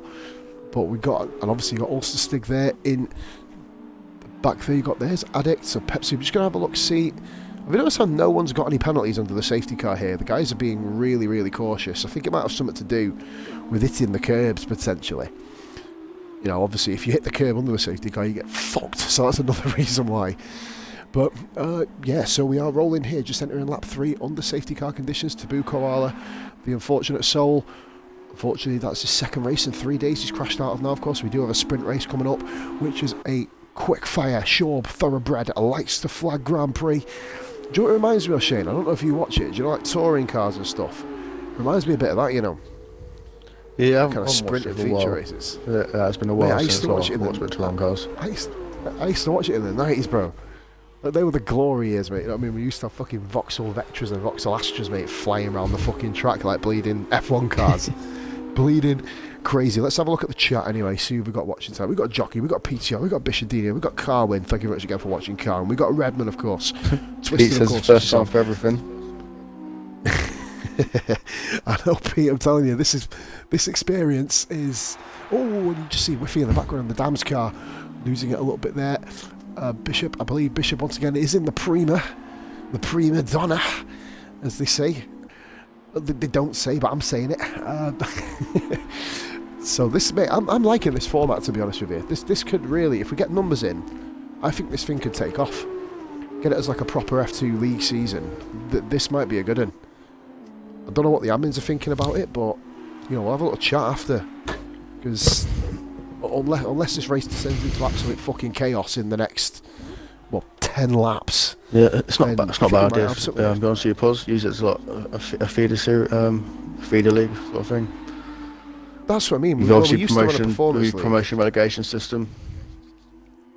But we've got, and obviously you've got Ulster Stig there in the back there. You've got there's Addict, so Pepsi. We're just going to have a look, see. Have you noticed how no one's got any penalties under the safety car here? The guys are being really, really cautious. I think it might have something to do with hitting the curbs, potentially. You know, obviously, if you hit the curb under the safety car, you get fucked. So that's another reason why. But, yeah, so we are rolling here, just entering lap 3 under safety car conditions. Taboo Koala, the unfortunate soul. Unfortunately, that's his second race in 3 days he's crashed out of now. Of course, we do have a sprint race coming up, which is a quick-fire, Shorb, thoroughbred, likes to flag Grand Prix. Do you know what it reminds me of, Shane? I don't know if you watch it. Do you know, like touring cars and stuff? It reminds me a bit of that, you know. Yeah, kind of sprint and feature races. Yeah, it's been a while since I watched it. Long cars. I used to watch it in the 90s, bro. Like, they were the glory years, mate. You know what I mean? We used to have fucking Vauxhall Vectras and Vauxhall Astras, mate, flying around the fucking track like bleeding F1 cars. Bleeding crazy. Let's have a look at the chat anyway, see who we've got watching time. We've got Jockey, we've got PTO, we've got Bishadini, we've got Carwin. Thank you very much again for watching, Carwin. We've got Redman, of course. Pete says first time for everything. I know, Pete, I'm telling you, this experience is... Oh, and you just see Whiffy in the background of the Dam's car, losing it a little bit there. Bishop, I believe Bishop once again is in the prima donna, as they say. They don't say, but I'm saying it. So this, mate, I'm liking this format, to be honest with you. This could really, if we get numbers in, I think this thing could take off. Get it as like a proper F2 league season. This might be a good one. I don't know what the admins are thinking about it, but you know, we'll have a little chat after. Because unless this race descends into absolute fucking chaos in the next, 10 laps. Yeah, it's not bad. It's not bad. Yeah, I'm going to see your pause. Use it as a feeder feeder league sort of thing. That's what I mean. You've obviously promotion relegation system.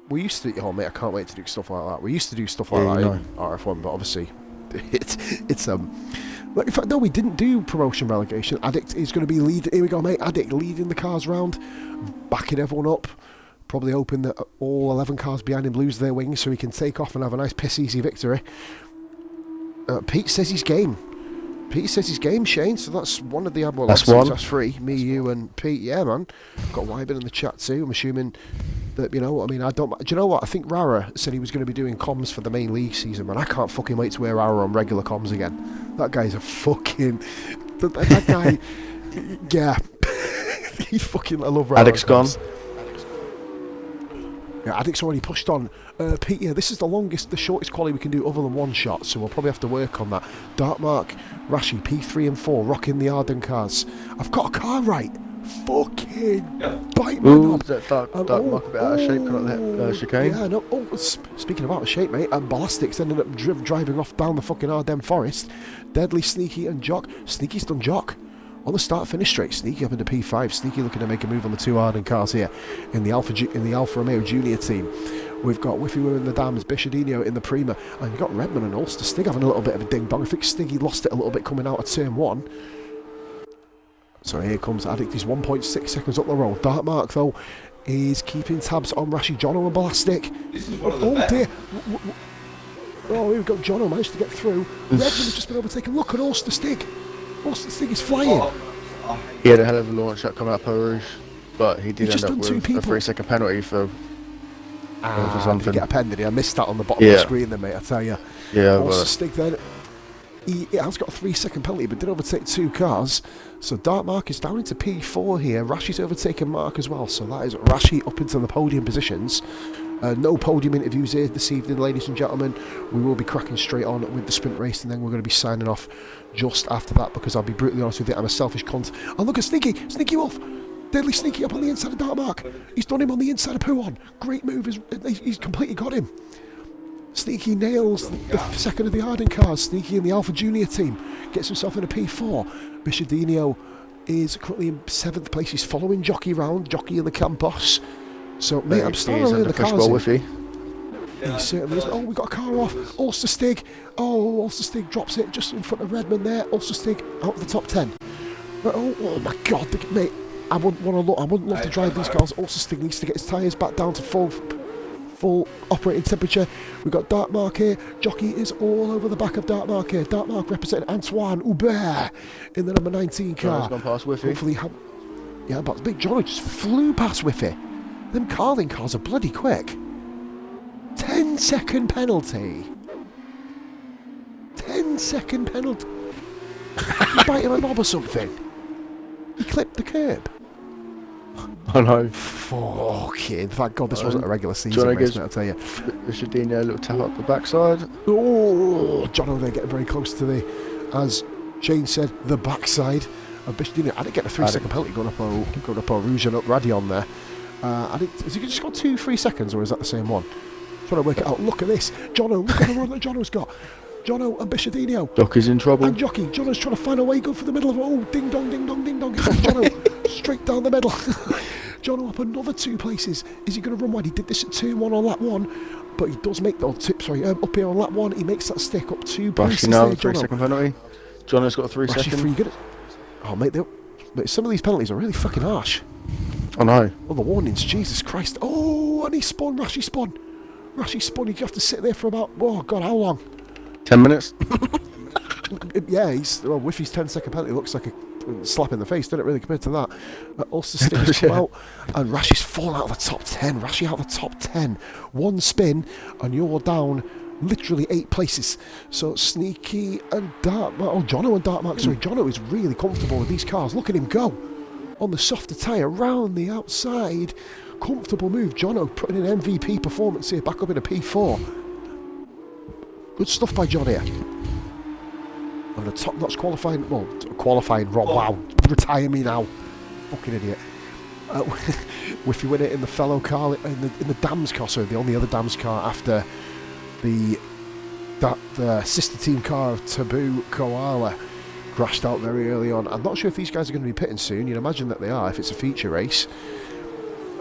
We used to. Oh mate, I can't wait to do stuff like that. We used to do stuff like that in RF1, but obviously, it's Like, in fact, no, we didn't do promotion relegation. Addict is going to be leading. Here we go, mate. Addict leading the cars round, backing everyone up. Probably hoping that all 11 cars behind him lose their wings so he can take off and have a nice piss-easy victory. Pete says he's game. Pete says he's game, Shane. So that's one of the admirals. That's one. That's 3. Me, you, and Pete. Yeah, man. Got Wyben in the chat too. I'm assuming that, you know, I mean, I don't. Do you know what? I think Rara said he was going to be doing comms for the main league season, man. I can't fucking wait to hear Rara on regular comms again. That guy's a fucking. That guy. Yeah. He fucking. I love Rara. Addict's gone. Yeah, Addict's already pushed on. Pete, yeah, this is the shortest quality we can do other than one shot, so we'll probably have to work on that. Dartmark, Rashi, P3 and 4, rocking the Arden cars. I've got a car right. fucking bite my Ooh, knob. that dark mark a bit out of shape, kind of that chicane. Yeah, no. Oh, speaking of out of shape, mate, and Ballistics ended up driving off down the fucking Ardennes Forest. Deadly, Sneaky, and Jock. Sneaky's done Jock on the start-finish straight. Sneaky up into P5. Sneaky looking to make a move on the two Ardennes cars here in the Alfa Romeo Junior team. We've got Whiffy in the Dams, Bichadinho in the Prima, and you've got Redmond and Ulster Stig having a little bit of a ding-dong. I think Stiggy lost it a little bit coming out of turn 1. So here comes Addict. He's 1.6 seconds up the road. Dark Mark, though, is keeping tabs on Rashi, Jono and Ballastic. Oh, dear. Oh, here we've got Jono managed to get through. Redmond has just been overtaken. Look at Ulster Stig. Ulster Stig is flying. He had a hell of a launch that come out of Peau Rouge, but he did end up with a 3-second penalty for something. Did he get a pen, did he? I missed that on the bottom of the screen then, mate, I tell you. Yeah, Ulster Stig then, he has got a 3-second penalty, but did overtake 2 cars. So Dark Mark is down into P4 here. Rashi's overtaken Mark as well, so that is Rashi up into the podium positions. No podium interviews here this evening, ladies and gentlemen. We will be cracking straight on with the sprint race, and then we're going to be signing off just after that, because I'll be brutally honest with you, I'm a selfish cunt. And look at Sneaky Wolf. Deadly Sneaky up on the inside of Dark Mark. He's done him on the inside of Pouon. Great move, he's completely got him. Sneaky nails the second of the Ardennes cars. Sneaky in the Alpha Junior team gets himself in a P4. Bichadinho is currently in 7th place. He's following Jockey round, Jockey in the Campos. So, mate, I'm starting to learn the cars in. He certainly is. Oh, we got a car off. Ulster Stig. Oh, Ulster Stig drops it just in front of Redmond there. Ulster Stig out of the top 10. Oh my God, mate. I wouldn't want to look. I wouldn't love to drive these cars. Ulster Stig needs to get his tyres back down to full operating temperature. We've got Dark Mark here. Jockey is all over the back of Dark Mark here. Dark Mark representing Antoine Hubert in the number 19 car. Gone past Whiffy. Hopefully, yeah, but Big Johnny just flew past Whiffy. Them Carling cars are bloody quick. 10-second penalty. 10-second penalty. You bite him a knob or something. He clipped the curb. I know. Fucking, thank God this wasn't a regular season race, mate, I'll tell you. Bichadinho, a little tap up the backside. Oh, Jono there getting very close to the, as Shane said, the backside of Bichadinho. I didn't get a 3-second penalty going up Rouge and up Radion there. Has he just got 2 3 seconds, or is that the same one? Trying to work it out. Look at this. Jono, look at the run that Jono's got. Jono and Bichadinho. Jockey's in trouble. And Jockey. Jono's trying to find a way good for the middle of it. Oh, ding dong, ding dong, ding dong. Jono straight down the middle. Jono up another 2 places. Is he going to run wide? He did this at turn 1 on lap 1, but he does make the up here on lap 1. He makes that stick up 2 places. Now, there, 3-second penalty. Jono's got a 3-second. Oh, mate, some of these penalties are really fucking harsh. I know. Oh, the warnings, Jesus Christ. Oh, and he spun, Rashi spun. Rashi spun, you have to sit there for about, oh God, how long? 10 minutes? Yeah, Whiffy's 10-second penalty looks like a slap in the face, doesn't it really, compared to that? Ulster Stig has come out, and Rashi's fallen out of the top 10. Rashi out of the top 10. 1 spin, and you're down literally 8 places. So Sneaky and Dark Mark, Jono and Dark Mark, sorry, Jono is really comfortable with these cars. Look at him go. On the softer tyre, round the outside. Comfortable move. Jono putting an MVP performance here, back up in a P4. Good stuff by John here. And a top-notch qualifying, wow, retire me now. Fucking idiot. Whiffy winner in the fellow car, in the Dams car, so the only other Dams car after the sister team car of Taboo Koala. Crashed out very early on. I'm not sure if these guys are going to be pitting soon. You'd imagine that they are if it's a feature race.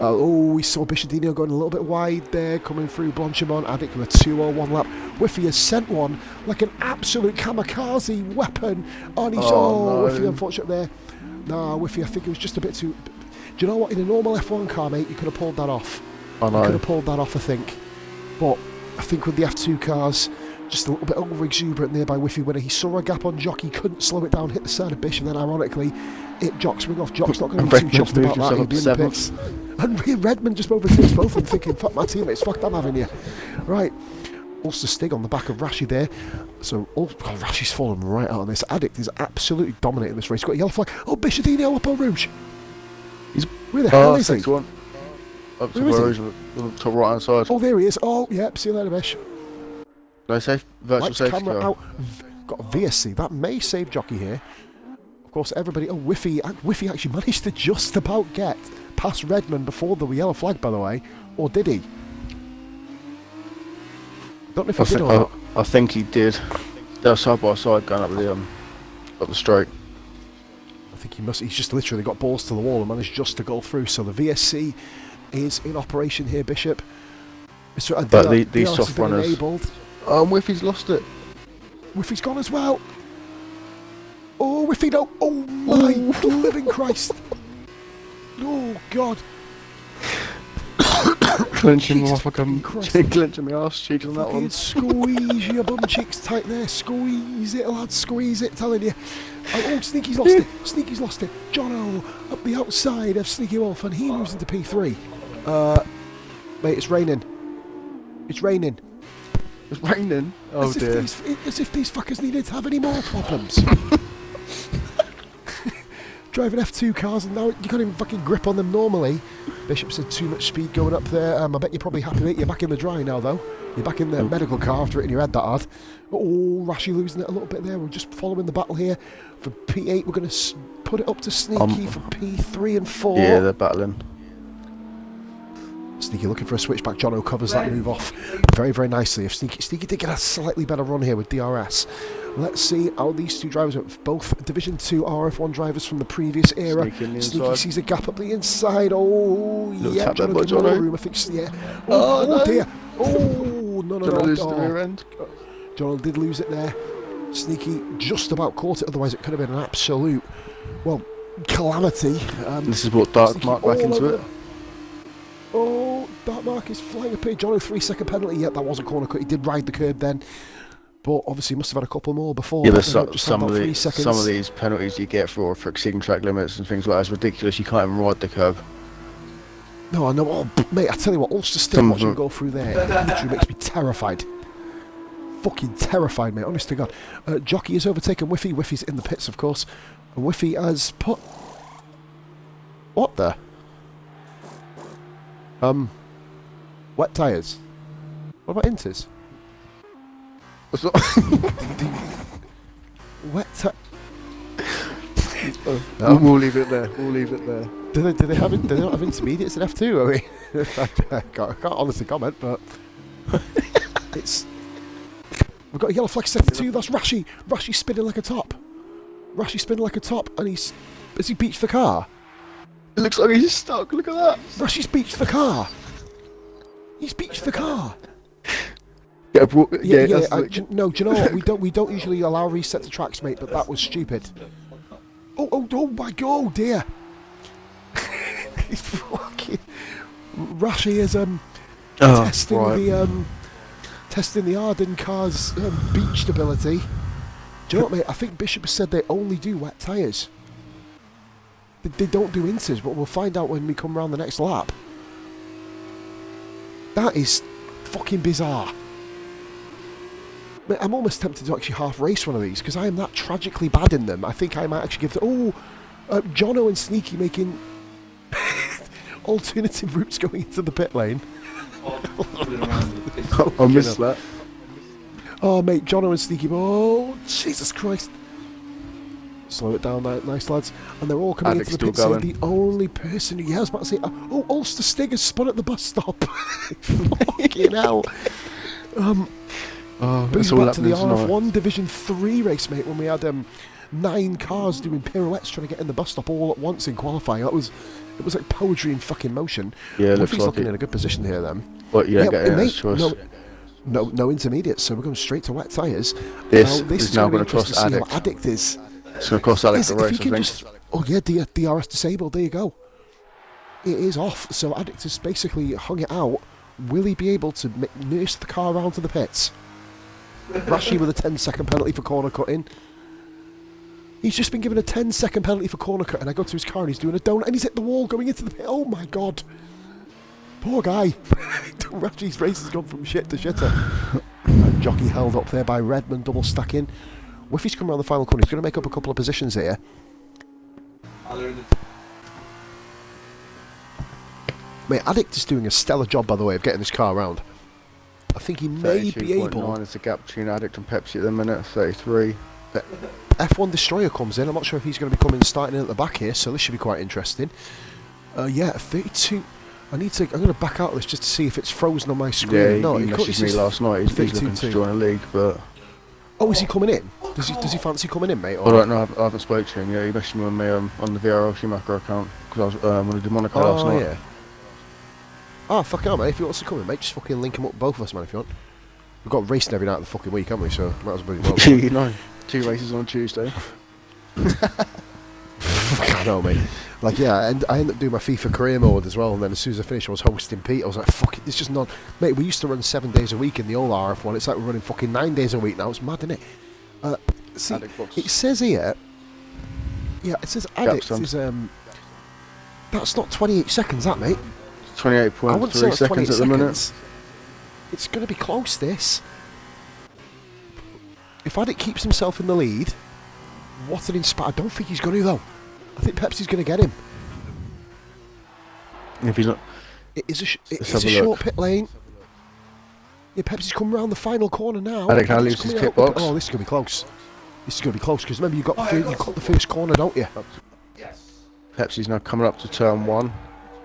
We saw Bichadinho going a little bit wide there, coming through Blanchimont. Addict with a 2:01 lap. Whiffy has sent one like an absolute kamikaze weapon on his no. Whiffy, unfortunately there. Nah, Whiffy, I think it was just a bit too... Do you know what? In a normal F1 car, mate, you could have pulled that off. I know. You could have pulled that off, I think. But I think with the F2 cars, just a little bit over exuberant there by Whiffy winner. He saw a gap on Jockey, couldn't slow it down, hit the side of Bish, and then ironically it Jock's wing off. Jock's not going to be too chuffed about that. He'll be in the pits. And Redmond just overtakes both of them, thinking, fuck my teammates, fuck I'm having you. Right. Ulster Stig on the back of Rashi there. So, Rashi's fallen right out on this. Addict is absolutely dominating this race. Got a yellow flag. Oh, Bichadinho up on Rouge. Where the hell is he? Up to Rouge, to right hand side. Oh, there he is. Oh, yep, see you later, Bish. No safe, virtual Lights, safety camera car. out. Got a VSC. That may save Jockey here. Of course, everybody... Oh, Whiffy actually managed to just about get past Redmond before the yellow flag, by the way. Or did he? Don't know if he did or not. I think he did. They're side by side going up the straight. I think he must. He's just literally got balls to the wall and managed just to go through. So the VSC is in operation here, Bishop. But these soft runners. Whiffy's lost it. Whiffy's gone as well. Oh, Whiffy, no. Oh my living Christ. Oh God. Clenching my fucking clenching my arse cheeks on that one. Squeeze your bum cheeks tight there. Squeeze it, lad. Squeeze it. Telling you. Oh, Sneaky's lost it. Sneaky's lost it. Jono up the outside of Sneaky Wolf, and he moves into P3. Mate, it's raining. It's raining. It's raining. Oh dear. As if these fuckers needed to have any more problems. Driving F2 cars and now you can't even fucking grip on them normally. Bishop said too much speed going up there. I bet you're probably happy, mate. You're back in the dry now, though. You're back in the medical car after hitting your head that hard. Oh, Rashi losing it a little bit there. We're just following the battle here. For P8, we're going to put it up to Sneaky for P3 and 4. Yeah, they're battling. Sneaky looking for a switchback. Jono covers that move off very, very nicely. If Sneaky did get a slightly better run here with DRS. Let's see how these two drivers are. Both Division 2 RRF1 drivers from the previous era. Sneaky sees a gap up the inside. Oh, yeah. Jono room, I think. Yeah. Oh, dear. Oh, no. Jono did lose it there. Sneaky just about caught it. Otherwise, it could have been an absolute, well, calamity. This is what Dark Mark back into it. Oh, Dark Mark is flying up here. Jono, 3-second penalty. Yeah, that was a corner cut. He did ride the curb then. But obviously must have had a couple more before. Yeah, but some of these penalties you get for exceeding track limits and things like that is ridiculous. You can't even ride the curb. No, I know. Oh, mate, I tell you what, Ulster still watching go through there. It literally makes me terrified. Fucking terrified, mate. Honest to God. Jockey has overtaken Whiffy. Whiffy's in the pits, of course. And Whiffy has put... What the? Wet tyres. What about Inters? Wet We'll leave it there. We'll leave it there. Do they not have intermediates in F2? I mean, I can't honestly comment, but it's. We've got a yellow flag set to 2. That's Rashi. Rashi spinning like a top. Rashi spinning like a top, and has he beached the car? It looks like he's stuck. Look at that. Rashi's beached the car. He's beached the car. No, do you know what? We don't usually allow reset to tracks, mate, but that was stupid. Oh my God, oh dear. He's fucking... Rashi is testing the Arden car's beach stability. Do you know what, mate? I think Bishop said they only do wet tyres. They don't do inters, but we'll find out when we come around the next lap. That is fucking bizarre. Mate, I'm almost tempted to actually half race one of these because I am that tragically bad in them. I think I might actually give Jono and Sneaky making alternative routes going into the pit lane. I missed that. Oh, mate, Jono and Sneaky. Oh, Jesus Christ. Slow it down, nice lads. And they're all coming into the pit lane. The only person who, I was about to say, Ulster Stig has spun at the bus stop. Fucking hell. Brings back to the RF1 Division 3 race, mate, when we had 9 cars doing pirouettes trying to get in the bus stop all at once in qualifying. It was like poetry in fucking motion. Yeah, looks like looking it. in a good position here then. But you don't get any choice. No intermediates, so we're going straight to wet tyres. This is now going to cross Addict. Addict is. It's going to cross Addict the race, I think. Oh yeah, DRS disabled, there you go. It is off, so Addict has basically hung it out. Will he be able to nurse the car around to the pits? Rashi with a 10-second penalty for corner cutting. He's just been given a 10-second penalty for corner cutting. I go to his car and he's doing a donut and he's hit the wall going into the pit. Oh my God. Poor guy. Rashi's race has gone from shit to shitter. And Jockey held up there by Redmond, double stacking. Whiffy's come around the final corner. He's going to make up a couple of positions here. Mate, Addict is doing a stellar job, by the way, of getting this car around. I think he may be able... 32.9 is the gap between Addict and Pepsi at the minute, 33. F1 Destroyer comes in. I'm not sure if he's going to be coming starting in at the back here, so this should be quite interesting. Yeah, 32. I'm going to back out of this just to see if it's frozen on my screen. Yeah, no, he messaged me last night. He's looking to join a league, but... Oh, is he coming in? Does he fancy coming in, mate? Or? I don't know, I haven't spoke to him. Yeah, he messaged me on the VRL Schumacher account, because I was on the Monaco last night. Yeah. Oh, fuck yeah, mate. If he wants to come in, mate, just fucking link him up, both of us, man, if you want. We've got racing every night of the fucking week, haven't we? So might as well be well. You know, 2 races on Tuesday. I know, mate. Like, yeah, and I ended up doing my FIFA career mode as well, and then as soon as I finished, I was hosting Pete. I was like, fuck it, it's just not... Mate, we used to run 7 days a week in the old RRF1. It's like we're running fucking 9 days a week now. It's mad, isn't it? See, it says here... Yeah, it says Addict is... That's not 28 seconds, that, mate. 28.3 seconds at the minute. It's going to be close, this. If Addict keeps himself in the lead, what an inspire... I don't think he's going to, though. I think Pepsi's going to get him. If he's not... It is a short pit lane. Yeah, Pepsi's come around the final corner now. Addict now leaves his pit box. Oh, this is going to be close. This is going to be close, because remember, you've got the first corner, don't you? Yes. Pepsi's now coming up to turn 1.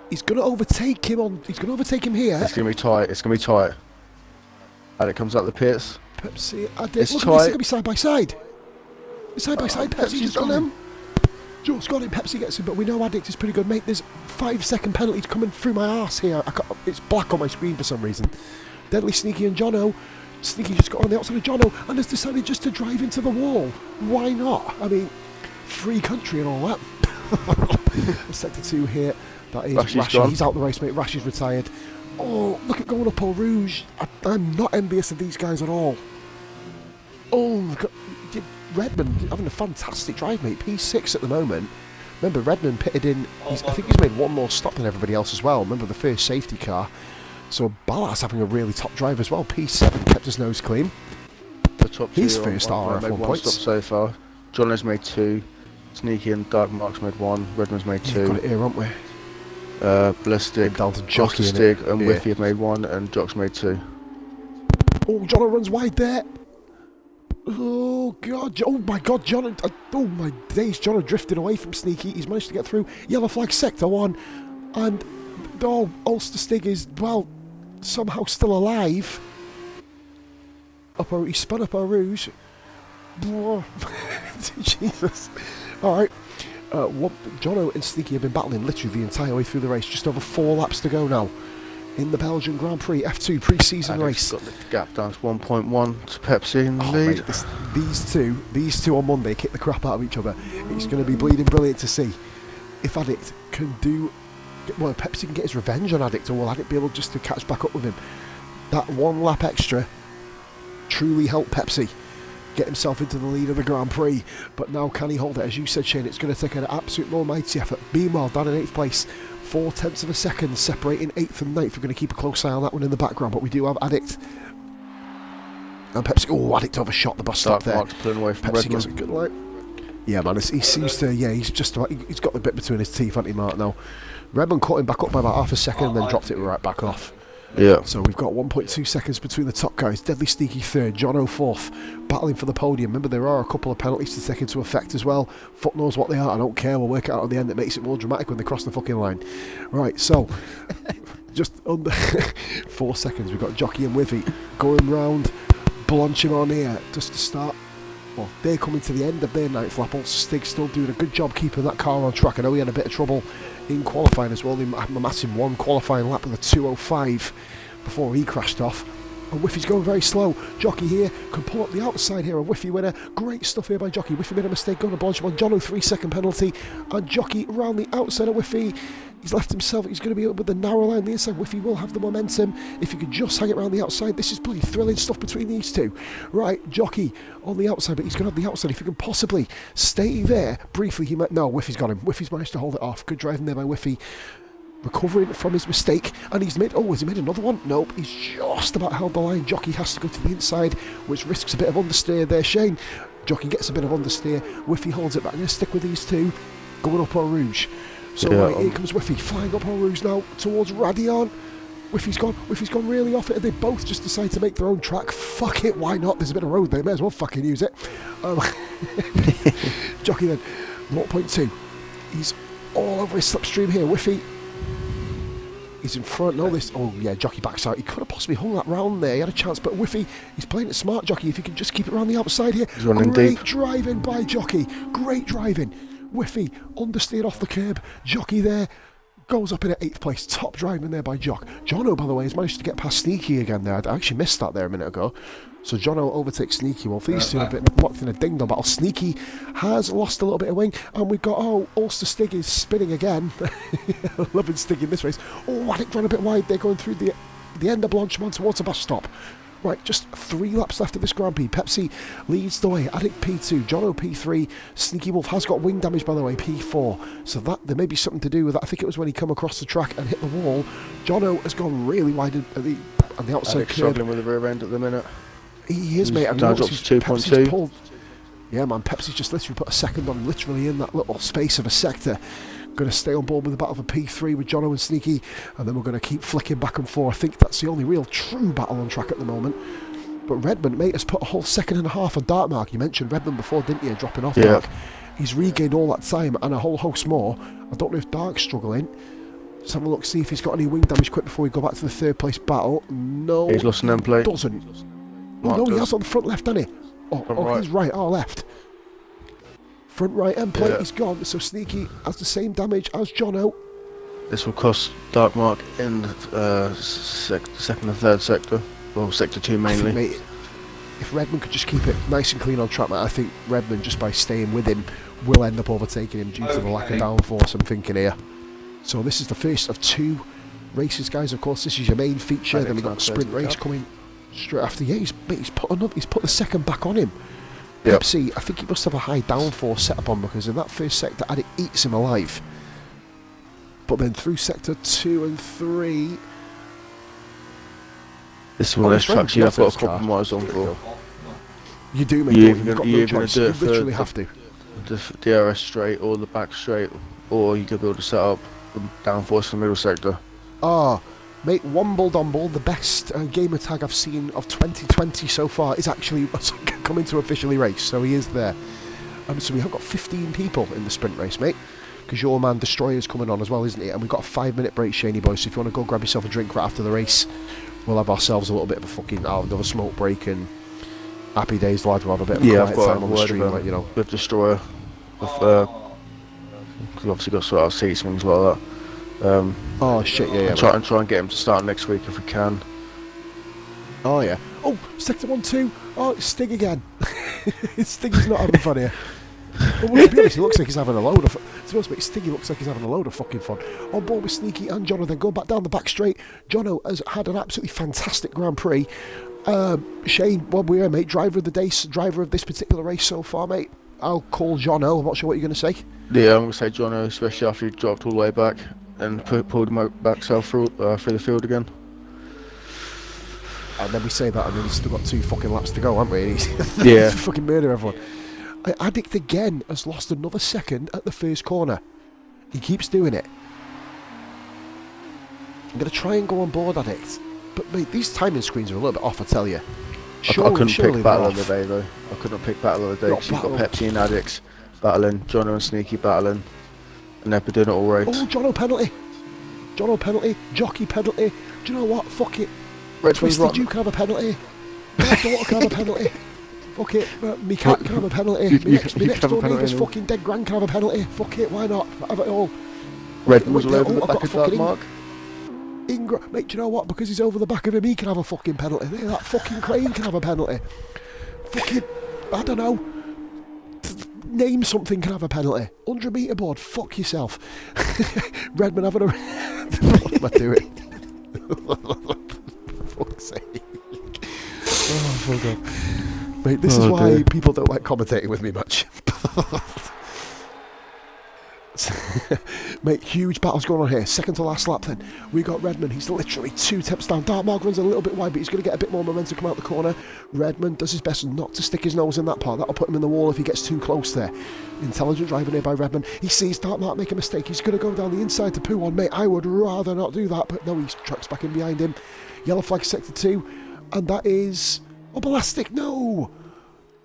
He's going to overtake him on... He's going to overtake him here. It's going to be tight. It's going to be tight. Addict comes up the pits. Pepsi, Addict. It's look tight. At this, it's going to be side by side. It's side by side. Pepsi's just got him. Just got him. Pepsi gets him, but we know Addict is pretty good, mate. There's 5-second penalties coming through my arse here. It's black on my screen for some reason. Deadly Sneaky and Jono. Sneaky just got on the outside of Jono and has decided just to drive into the wall. Why not? I mean, free country and all that. Sector 2 here. That is Rashi. He's out the race, mate. Rashi's retired. Oh, look at going up Eau Rouge. I'm not envious of these guys at all. Oh, God. Redmond having a fantastic drive, mate. P6 at the moment. Remember, Redmond pitted in. I think he's made one more stop than everybody else as well. Remember the first safety car. So Ballas having a really top drive as well. P7 kept his nose clean. The top his first RRF1 points. Stop so far. John has made 2. Sneaky and Dark Mark's made 1. Redmond's made 2. Got it here, haven't we? Ballistic, down to Jockey Stick and Whiffy have made 1, and Jock's made 2. Oh, Jono runs wide there. Oh God! Oh my God! John! Oh my days! John drifted away from Sneaky. He's managed to get through. Yellow flag sector 1, and Ulster Stig is somehow still alive. He spun up Eau Rouge. Jesus! All right. Jono and Sneaky have been battling literally the entire way through the race. Just over 4 laps to go now in the Belgian Grand Prix F2 pre-season race. Got the gap down to 1.1 to Pepsi in the lead. Mate, these two on Monday kick the crap out of each other. It's going to be bleeding brilliant to see if Addict can do. Well, Pepsi can get his revenge on Addict, or will Addict be able just to catch back up with him? That 1 lap extra truly helped Pepsi get himself into the lead of the Grand Prix, but now can he hold it? As you said, Shane, it's going to take an absolute almighty effort. Meanwhile, down in 8th place, 0.4 of a second separating 8th and 9th. We're going to keep a close eye on that one in the background, but we do have Addict and Pepsi. Oh, Addict overshot the bus stop there. Mark's pulling away from Pepsi gets a good light. Yeah, man, he seems to. Yeah, he's just about. He's got the bit between his teeth, hasn't he, Mark? Now, Redmond caught him back up by about half a second and then dropped it right back off. Yeah. So we've got 1.2 seconds between the top guys. Deadly Sneaky 3rd, Jono 4th, battling for the podium. Remember, there are a couple of penalties to take into effect as well. Fuck knows what they are. I don't care. We'll work it out at the end. It makes it more dramatic when they cross the fucking line. Right. So just under 4 seconds, we've got Jockey and Whiffy going round Blanchimon here just to start. Well, they're coming to the end of their 9th lap. Also, Stig's still doing a good job keeping that car on track. I know he had a bit of trouble in qualifying as well. He amassing 1 qualifying lap with a 2:05 before he crashed off. And Whiffy's going very slow. Jockey here can pull up the outside here. A Whiffy winner. Great stuff here by Jockey. Whiffy made a mistake going to Blanchimon. Jono 3-second penalty. And Jockey round the outside of Whiffy. He's left himself. He's going to be up with the narrow line. The inside Whiffy will have the momentum. If he could just hang it around the outside. This is bloody thrilling stuff between these two. Right, Jockey on the outside, but he's going to have the outside. If he can possibly stay there briefly, he might. No, Whiffy's got him. Whiffy's managed to hold it off. Good driving there by Whiffy. Recovering from his mistake, and he's made. Oh, has he made another one? Nope, he's just about held the line. Jockey has to go to the inside, which risks a bit of understeer there. Shane, Jockey gets a bit of understeer. Whiffy holds it back. I'm going to stick with these two, going up Eau Rouge. So right, here comes Whiffy, flying up Eau Rouge now towards Radion. Whiffy's gone really off it, and they both just decide to make their own track. Fuck it, why not? There's a bit of road there, may as well fucking use it. Jockey then, 0.2. He's all over his slipstream here. Whiffy, he's in front. No, this. Oh yeah, Jockey backs out. He could have possibly hung that round there. He had a chance, but Whiffy, he's playing it smart. Jockey, if he can just keep it around the outside here. He's running Great deep. driving by Jockey. Great driving. Whiffy understeered off the curb. Jockey there goes up in at 8th place. Top driving there by Jock. Jono, by the way, has managed to get past Sneaky again there. I actually missed that there a minute ago. So Jono overtakes Sneaky. Well, these two are a bit locked in a ding-dong battle. Sneaky has lost a little bit of wing, and we've got, Ulster Stig is spinning again. Loving Stig in this race. Oh, Addict ran a bit wide. They're going through the end of Blanchemont towards a bus stop. Right, just 3 laps left of this Grand Prix. Pepsi leads the way. Addict P2, Jono P3. Sneaky Wolf has got wing damage, by the way, P4. So that there may be something to do with that. I think it was when he come across the track and hit the wall. Jono has gone really wide on the outside curb. Struggling with the rear end at the minute. He is, mate. Now drops to 2.2. Yeah, man, Pepsi's just literally put a second on, literally in that little space of a sector. Going to stay on board with the battle for P3 with Jono and Sneaky, and then we're going to keep flicking back and forth. I think that's the only real true battle on track at the moment. But Redmond, mate, has put a whole 2.5 seconds on Dartmark. You mentioned Redmond before, didn't you? Dropping off Mark. He's regained all that time and a whole host more. I don't know if Dark's struggling. Let's have a look, see if he's got any wing damage quick before we go back to the 3rd place battle. No, he's lost an end plate. Doesn't. Oh, no, he has on the front left, hasn't he? Right. He's right, left. Front right end plate is gone, so Sneaky has the same damage as Jono. This will cost Dartmark in second and third sector. Well, sector 2 mainly. Mate, if Redmond could just keep it nice and clean on track, mate, I think Redmond, just by staying with him, will end up overtaking him due to the lack of downforce, I'm thinking here. So this is the first of 2 races, guys. Of course, this is your main feature. Then we've got a sprint race coming straight after. Yeah, he's put the second back on him. Pepsi, I think he must have a high downforce setup on, because in that first sector, it eats him alive. But then through sector 2 and 3... This is one of those tracks you have got to compromise on for. You do, mate. You're You've got no choice. You literally have to. The DRS straight or the back straight, or you could build a setup with downforce in the middle sector. Mate, Womble Domble, the best gamer tag I've seen of 2020 so far, is actually coming to officially race, so he is there. So we have got 15 people in the sprint race, mate, because your man Destroyer's coming on as well, isn't he? And we've got a 5-minute break, Shaney boys, so if you want to go grab yourself a drink right after the race, we'll have ourselves a little bit of a fucking another smoke break, and happy days, lad. We'll have a bit of I've got time on the stream, like, you know. With Destroyer, with, we've obviously got to sort out seats, things like that. Oh shit, yeah. Try and get him to start next week if we can. Oh yeah. Oh, sector 1-2. Oh, it's Stig again. Stig's not having fun here. Well, to be honest, he looks like he's having a load of fun. To be honest, mate, Stiggy looks like he's having a load of fucking fun. On board with Sneaky and Jono, then go back down the back straight. Jono has had an absolutely fantastic Grand Prix. Shane, what we're, mate, driver of the day, driver of this particular race so far, mate. I'll call Jono. I'm not sure what you're going to say. Yeah, I'm going to say Jono, especially after he dropped all the way back and pulled him back south through the field again. And then we say that, and then he's still got 2 fucking laps to go, haven't we? Yeah. Fucking murder everyone. Addict again has lost another second at the first corner. He keeps doing it. I'm going to try and go on board, Addict. But mate, these timing screens are a little bit off, I tell you. I couldn't pick battle of the day though. I couldn't pick battle of the day because you've got Pepsi and Addicts battling, Jono and Sneaky battling, and they've been doing it all right. Oh, Jono penalty. Jono penalty. Jockey penalty. Do you know what? Fuck it. Twisted you can have a penalty. My daughter can have a penalty. Fuck it. Me cat can have a penalty. Me next door neighbour's fucking dead gran can have a penalty. Fuck it. Why not? Have it all. Red was all over the back of Dartmark. Mate, do you know what? Because he's over the back of him, he can have a fucking penalty. That fucking Crane can have a penalty. Fucking, I don't know. Name something can have a penalty. 100 metre board, fuck yourself. Redmond having a... What am I doing? Fuck's sake. Oh, fuck off. Mate, this is why people don't like commentating with me much. Mate, huge battles going on here. Second to last lap then. We got Redmond. He's literally 2 temps down. Dartmark runs a little bit wide, but he's going to get a bit more momentum come out the corner. Redmond does his best not to stick his nose in that part. That'll put him in the wall if he gets too close there. Intelligent driving here by Redmond. He sees Dartmark make a mistake. He's going to go down the inside to poo on. Mate, I would rather not do that, but no, he tracks back in behind him. Yellow flag sector 2, and that is... Oh, Balastic, no!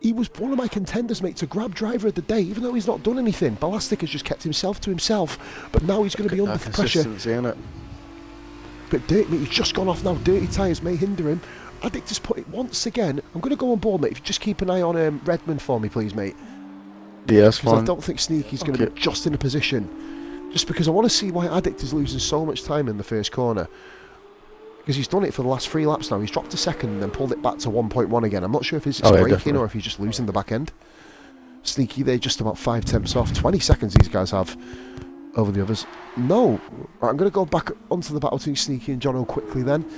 He was one of my contenders, mate, to grab driver of the day, even though he's not done anything. Balastic has just kept himself to himself, but now he's going to be under pressure. Innit? But Dirty, mate, he's just gone off now. Dirty tyres may hinder him. Addict has put it once again. I'm going to go on board, mate. If you just keep an eye on Redmond for me, please, mate. Yeah, that's fine. I don't think Sneaky's going to be just in a position. Just because I want to see why Addict is losing so much time in the first corner. Because he's done it for the last 3 laps now. He's dropped a second and then pulled it back to 1.1 again. I'm not sure if it's braking or if he's just losing the back end. Sneaky, they're just about 5 temps off. 20 seconds these guys have over the others. No. Right, I'm going to go back onto the battle between Sneaky and Jono quickly then.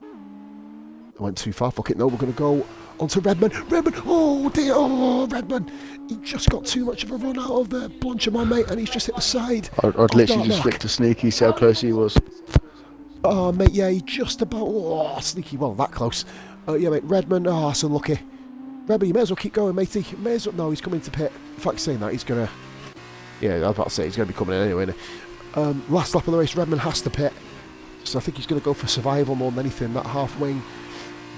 I went too far. Fuck it. No, we're going to go onto Redmond. Redmond. Oh, dear. Oh, Redmond. He just got too much of a run out of the Blanchamon, mate, and he's just hit the side. I'd literally just flick to Sneaky, see how close he was. Oh, mate, yeah, he just about... Oh, Sneaky, well, that close. Yeah, mate, Redmond, oh, so lucky. Redmond, you may as well keep going, matey. May as well... No, he's coming to pit. In fact, saying that, he's going to... Yeah, I was about to say, he's going to be coming in anyway, isn't he? Last lap of the race, Redmond has to pit. So I think he's going to go for survival more than anything. That half wing,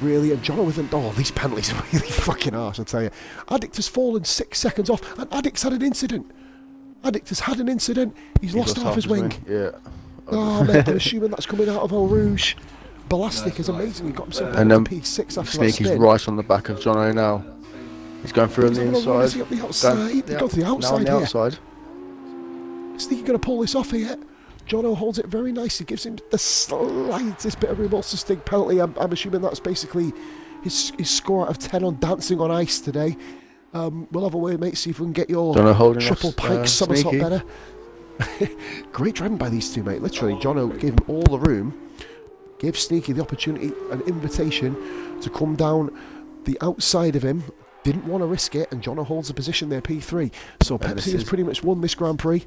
really. And Jono with... Oh, these penalties are really fucking harsh, I tell you. Addict has fallen 6 seconds off, and Addict's had an incident. Addict has had an incident. He's lost half his wing. Yeah. Oh, mate, I'm assuming that's coming out of Eau Rouge. Balastic is amazing. He got himself and to P6 after Sneaky's that spin. right on the back of Jono now. He's going through on the inside. He's up the outside. He's gone to the outside now on the here. outside. Sneaky going to pull this off here. Jono holds it very nicely. Gives him the slightest bit of remorse to Stig penalty. I'm assuming that's basically his score out of 10 on dancing on ice today. We'll have a word, mate. See if we can get your triple pike somersault better. Great driving by these two, mate. Literally, Jono gave him all the room, gave Sneaky the opportunity, an invitation to come down the outside of him. Didn't want to risk it, and Jono holds the position there, P3. So Pepsi has pretty much won this Grand Prix.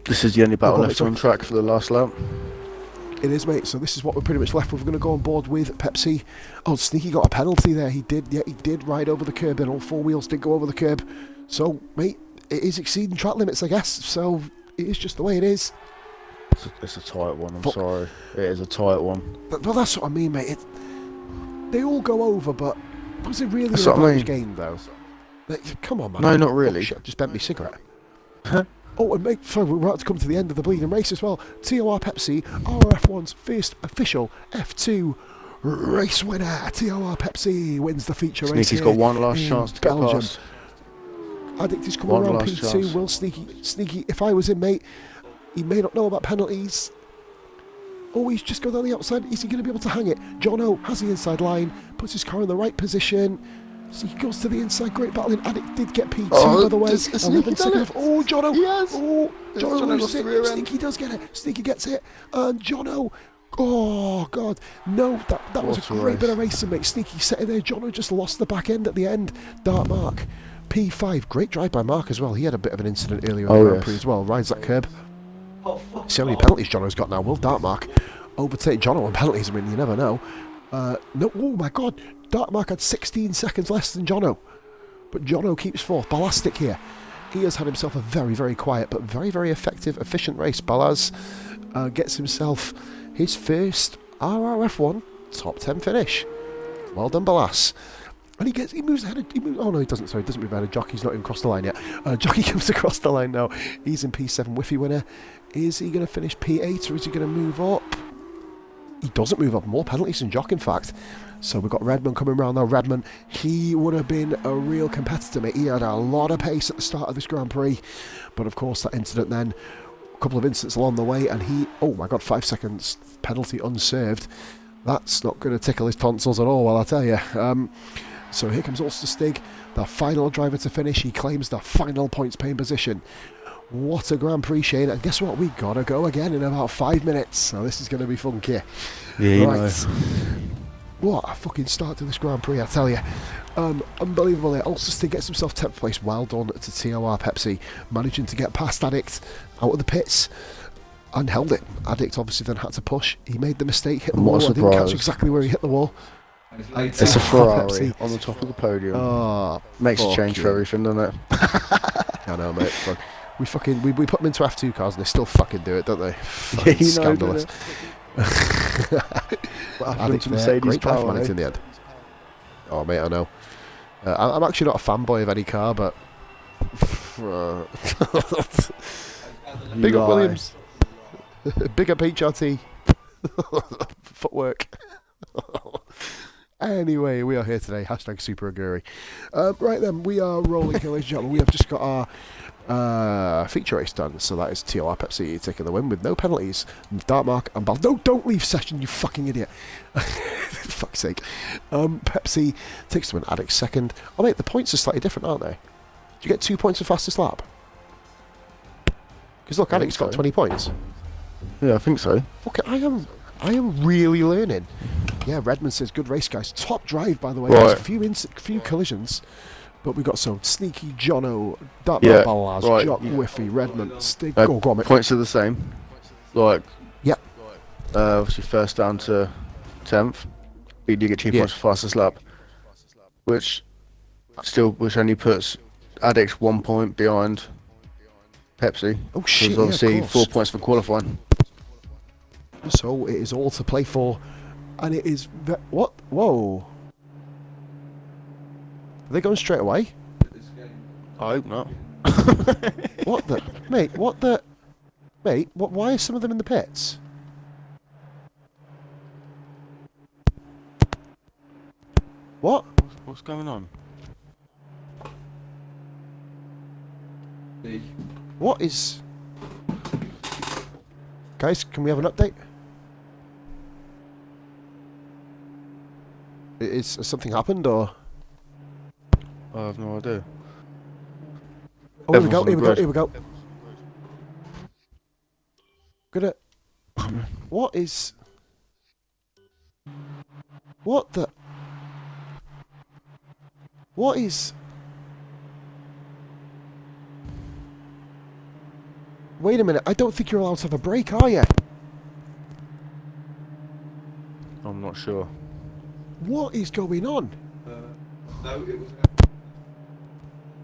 This is the only battle left on track for the last lap. It is, mate. So this is what we're pretty much left with. We're going to go on board with Pepsi. Oh, Sneaky got a penalty there. He did. Yeah, he did ride over the curb, and all 4 wheels did go over the curb. So, mate, it is exceeding track limits, I guess. So it is just the way it is. It's a tight one, I'm sorry. It is a tight one. But that's what I mean, mate. They all go over, but was it really an advantage game, though? Like, come on, man. No, not really. Oh, shit, I've just bent my cigarette. Oh, and mate, sorry, we're about to come to the end of the bleeding race as well. TOR Pepsi, RRF1's first official F2 race winner. TOR Pepsi wins the feature race. Sneaky's got one last chance to get Belgium. past. Addict is coming around P2. Chance. Will Sneaky, if I was him, mate, he may not know about penalties. Oh, he's just going down the outside. Is he going to be able to hang it? Jono has the inside line, puts his car in the right position. So he goes to the inside. Great battling. Addict did get P2, by the way. 11 seconds. Oh, Jono. Yes. Oh, Jono lost it. Sneaky does get it. Sneaky gets it. And Jono. Oh, God. No, that was a great bit of racing, mate. Sneaky sitting there. Jono just lost the back end at the end. Dartmark. P5. Great drive by Mark as well. He had a bit of an incident earlier in the Grand Prix as well. Rides that curb. See how many penalties Jono's got now. Will Dartmark overtake Jono on penalties? I mean, you never know. No, oh my God. Dartmark had 16 seconds less than Jono. But Jono keeps fourth. Balastic here. He has had himself a very, very quiet but very, very effective, efficient race. Balaz gets himself his first RRF1 top 10 finish. Well done, Balaz. And he moves ahead. Oh no, he doesn't. Sorry, he doesn't move ahead. Jockey's not even crossed the line yet. Jockey comes across the line now. He's in P7 Whiffy winner. Is he going to finish P8 or is he going to move up? He doesn't move up. More penalties than Jock, in fact. So we've got Redmond coming round now. Redmond, he would have been a real competitor, mate. He had a lot of pace at the start of this Grand Prix. But of course, that incident then, a couple of incidents along the way, and he, oh my God, 5 seconds penalty unserved. That's not going to tickle his tonsils at all, well, I'll tell you. So here comes Ulster Stig, the final driver to finish. He claims the final points paying position. What a Grand Prix, Shane. And guess what? We got to go again in about 5 minutes. So this is going to be funky. Yeah, right. What a fucking start to this Grand Prix, I tell you. Unbelievable. Ulster gets himself 10th place. Well done to TOR Pepsi, managing to get past Addict out of the pits and held it. Addict obviously then had to push. He made the mistake, hit the wall. I didn't catch exactly where he hit the wall. It's a Ferrari on the top of the podium. Oh, makes a change for everything, doesn't it? I know, mate. Fuck. We put them into F2 cars and they still fucking do it, don't they? Yeah, you know, scandalous. What happened to Mercedes great drive power, in the end. Oh, mate, I know. I'm actually not a fanboy of any car, but big up Williams, big up HRT, footwork. Anyway, we are here today. # Super Aguri. Right then, we are rolling here, ladies and gentlemen. We have just got our feature race done. So that is TOR Pepsi taking the win with no penalties. Dartmark and Bal. No, don't leave session, you fucking idiot. For fuck's sake. Pepsi takes the win. Addict second. Oh, mate, the points are slightly different, aren't they? Do you get 2 points for fastest lap? Because look, Addict's got 20 points. Yeah, I think so. Fuck it, I am really learning. Yeah, Redmond says, good race, guys. Top drive, by the way. Right. There's a few collisions. But we got some Sneaky, Jono, Dartmouth Ballas, right. Jock, Whiffy, Redmond, Stig. Go on, mate. Points are the same. Like, yep. Obviously, first down to 10th. You do get 2 points for fastest lap. Which only puts Addicts 1 point behind Pepsi. Oh, shit. There's obviously 4 points for qualifying. So it is all to play for. And it is... What? Whoa. Are they going straight away? I hope not. What the... Mate, what the... Mate, why are some of them in the pits? What? What's going on? What is... Guys, can we have an update? Has something happened, or...? I have no idea. Oh, here we go. Gonna... What is... What the... What is... Wait a minute, I don't think you're allowed to have a break, are you? I'm not sure. What is going on? No, it was...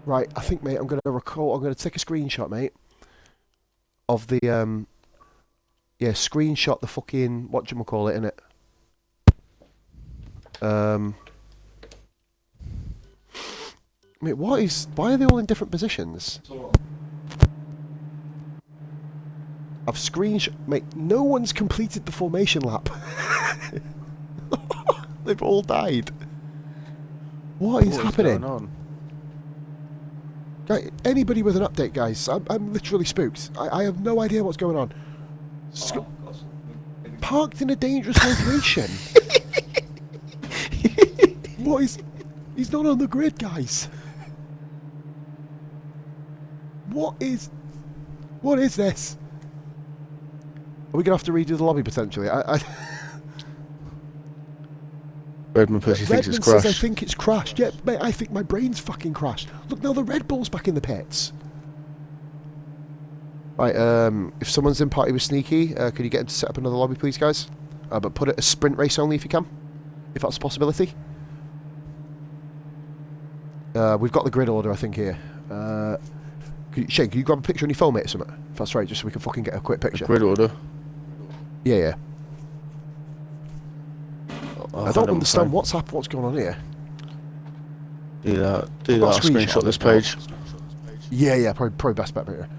Right, I think, mate, I'm going to take a screenshot, mate, of the, screenshot the fucking, whatchamacallit, innit? Mate, why are they all in different positions? I've screenshot, mate, no one's completed the formation lap. They've all died. What is happening? Going on? Anybody with an update, guys? I'm literally spooked. I have no idea what's going on. Parked in a dangerous location. What is... He's not on the grid, guys. What is this? Are we going to have to redo the lobby, potentially? Redmond thinks it's Redmond crashed. says, I think it's crashed. Yeah, mate, I think my brain's fucking crashed. Look, now the Red Bull's back in the pits. Right, if someone's in party with Sneaky, could you get him to set up another lobby, please, guys? But put it as sprint race only if you can. If that's a possibility. We've got the grid order, I think, here. Shane, can you grab a picture on your phone, mate, or something? If that's right, just so we can fucking get a quick picture. Grid order? Yeah. I don't understand what's going on here. Do that. Screenshot this page. Yeah. Probably best bet here.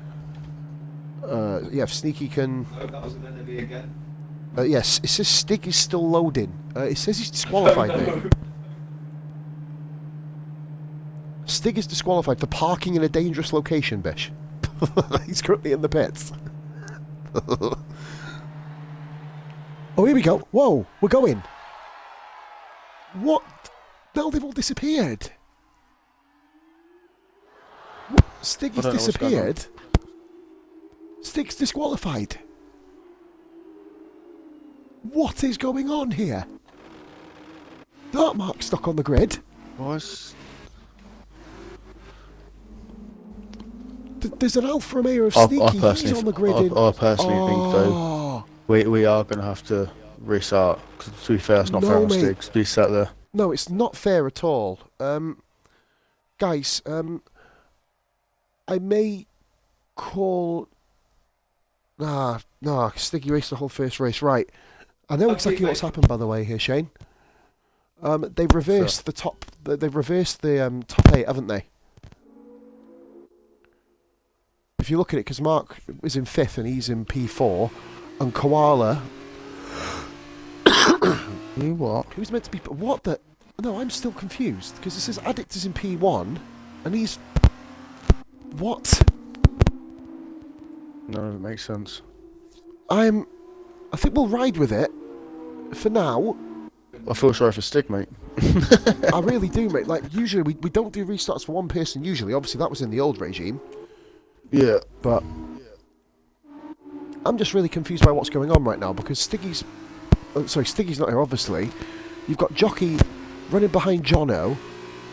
Yeah, if Sneaky can. No, that was an enemy again. Yes, it says Stig is still loading. It says he's disqualified, mate. Stig is disqualified for parking in a dangerous location, Bish. He's currently in the pits. Oh, here we go. Whoa, we're going. What? Now they've all disappeared. What? Stig has disappeared. Stig's disqualified. What is going on here? Dart mark stuck on the grid. Was There's an Alfa Romeo of I Sneaky. personally, He's on the grid. I personally think though Oh, we are going to have to restart. Because to be fair, it's not No, fair on mate. Stiggs to be sat there. no, it's not fair at all. Guys, I may call. No, Stiggy raced the whole first race. Right. I know Okay, exactly what's mate. happened, by the way, here, Shane. They've reversed the top. They've reversed the top 8, haven't they? If you look at it, because Mark is in 5th and he's in P4, and Koala, You what? who's meant to be... What the... No, I'm still confused, because it says Addict is in P1, and he's... What? No, it makes sense. I think we'll ride with it, for now. I feel sorry for Stig, mate. I really do, mate. Like, usually, we don't do restarts for one person, usually. Obviously, that was in the old regime. Yeah. But I'm just really confused by what's going on right now, because Stiggy's... Stiggy's not here, obviously. You've got Jockey running behind Jono.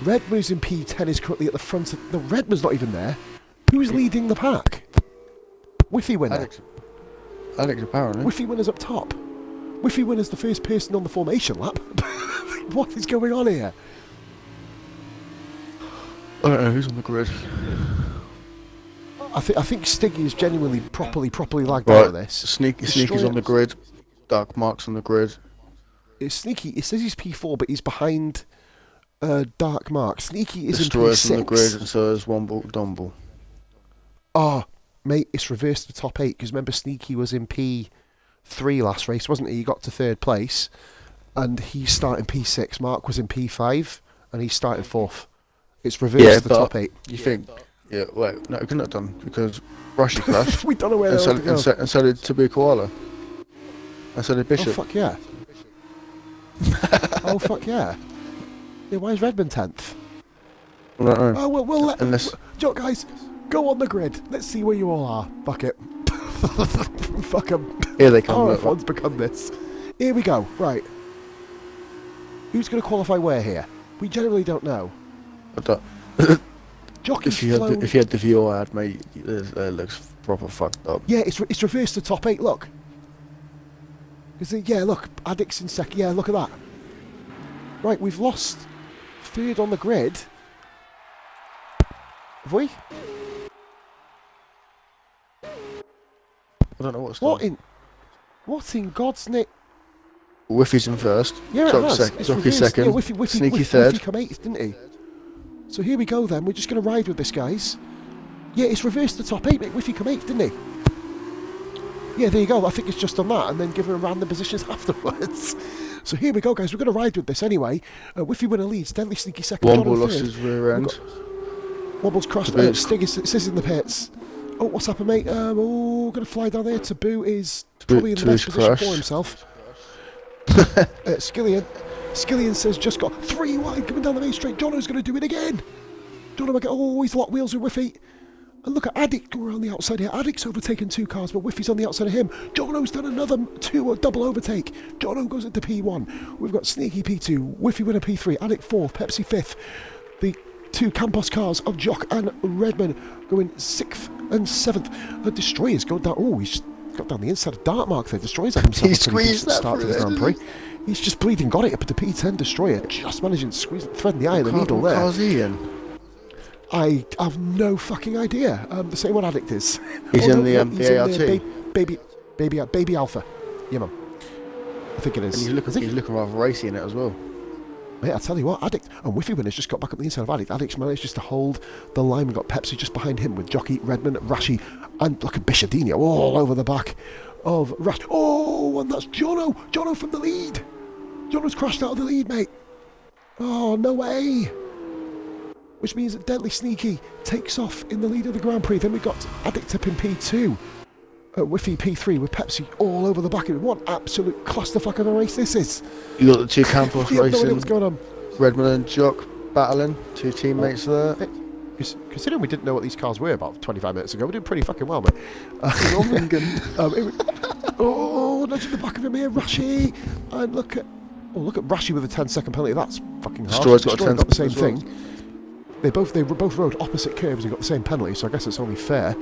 Redman's in P10, is currently at the front of... No, Redman's not even there. Who's leading the pack? Whiffy winner. Alex apparently. Whiffy winner's up top. Whiffy winner's the first person on the formation lap. What is going on here? I don't know who's on the grid. I think Stiggy is genuinely properly lagged out of Right, this. Sneaky's Destroyer- on the grid. Dark Mark's on the grid. It's Sneaky. It says he's P4, but he's behind Dark Mark. Sneaky is Destroyer's in P6. on the grid, and so is Womble Dumble. Oh, mate, it's reversed the top 8, because remember Sneaky was in P3 last race, wasn't he? He got to 3rd place, and he's starting P6. Mark was in P5, and he's starting 4th. It's reversed the but top 8. You think? Yeah, wait, no, we couldn't have done because Rushy crashed, We don't know where and, they're so, going to go. and so did Tabu Koala, and so did Oh, Bishop. fuck yeah. Oh, fuck yeah. Yeah, why is Redmond 10th? I don't know. Oh, well, we'll let... Unless Guys, go on the grid. Let's see where you all are. Fuck it. Fuck 'em. here they come. look. RRF1's become this. Here we go. Right. Who's going to qualify where here? We generally don't know. I don't- Jockey's if you flown... had the view I had, mate, it looks proper fucked up. Yeah, it's reversed the top 8, look. Yeah, look, Addict's in second. Yeah, look at that. Right, we've lost 3rd on the grid. Have we? I don't know what's What done. in God's name? Whiffy's in first. Yeah, it Jock has. sec- It's Jockey reversed. second. Yeah, Whiffy, Sneaky third. Whiffy come 8th, didn't he? So here we go then. We're just going to ride with this, guys. Yeah, it's reversed the top 8, mate. Whiffy come 8th, didn't he? Yeah, there you go. I think it's just done that, and then given random positions afterwards. So here we go, guys. We're going to ride with this anyway. Whiffy winner leads. Deadly Sneaky second. Womble John in lost third. his rear end. Wobble's crashed. Taboo. Stig is in the pits. Oh, what's happened, mate? Going to fly down there. Taboo is Taboo- probably in the best Taboo's position crashed. for himself. Skillian says just got 3 wide coming down the main straight. Jono's going to do it again. Jono again. Oh, he's locked wheels with Whiffy. And look at Addict going around the outside here. Addict's overtaken 2 cars, but Whiffy's on the outside of him. Jono's done another 2 double overtake. Jono goes into P1. We've got Sneaky P2, Whiffy winner P3, Addict 4th, Pepsi 5th. The 2 Campos cars of Jock and Redman going 6th and 7th. The Destroyer's going down. Oh, he's got down the inside of Dartmark there. Destroyer's had himself He a pretty squeezed decent that start to through the there, Grand didn't Prix. He's just bleeding got it up at the P10 Destroyer. Just managing to squeeze the thread in the eye of the needle What there. car's he in? I have no fucking idea. The same one Addict is. He's Oh, in no, the he's in ART. baby Alpha. Yeah, man. I think it is. And Is it? he's looking rather racy in it as well. Mate, I tell you what, Addict and Whiffy Winner's just got back up the inside of Addict. Addict's managed just to hold the line. We've got Pepsi just behind him with Jockey, Redman, Rashi, and look at Bishadinho all over the back of Rash. Oh, and that's Jono. Jono from the lead. Jono's crashed out of the lead, mate. Oh, no way. Which means that Deadly Sneaky takes off in the lead of the Grand Prix. Then we've got Addict up in P2. Whiffy P3 with Pepsi all over the back of it. What absolute clusterfuck of a race this is. You got the 2 Campos You have no idea racing, what's going on. Redmond and Jock battling, 2 teammates there. Considering we didn't know what these cars were about 25 minutes ago, we're doing pretty fucking well, mate. Oh, nudging the back of him here, Rashi. And look at Oh, look at Rashi with a 10-second penalty. That's fucking harsh. Destroyer's got a 10 got the same as well. thing. They both rode opposite curves and got the same penalty, so I guess it's only fair.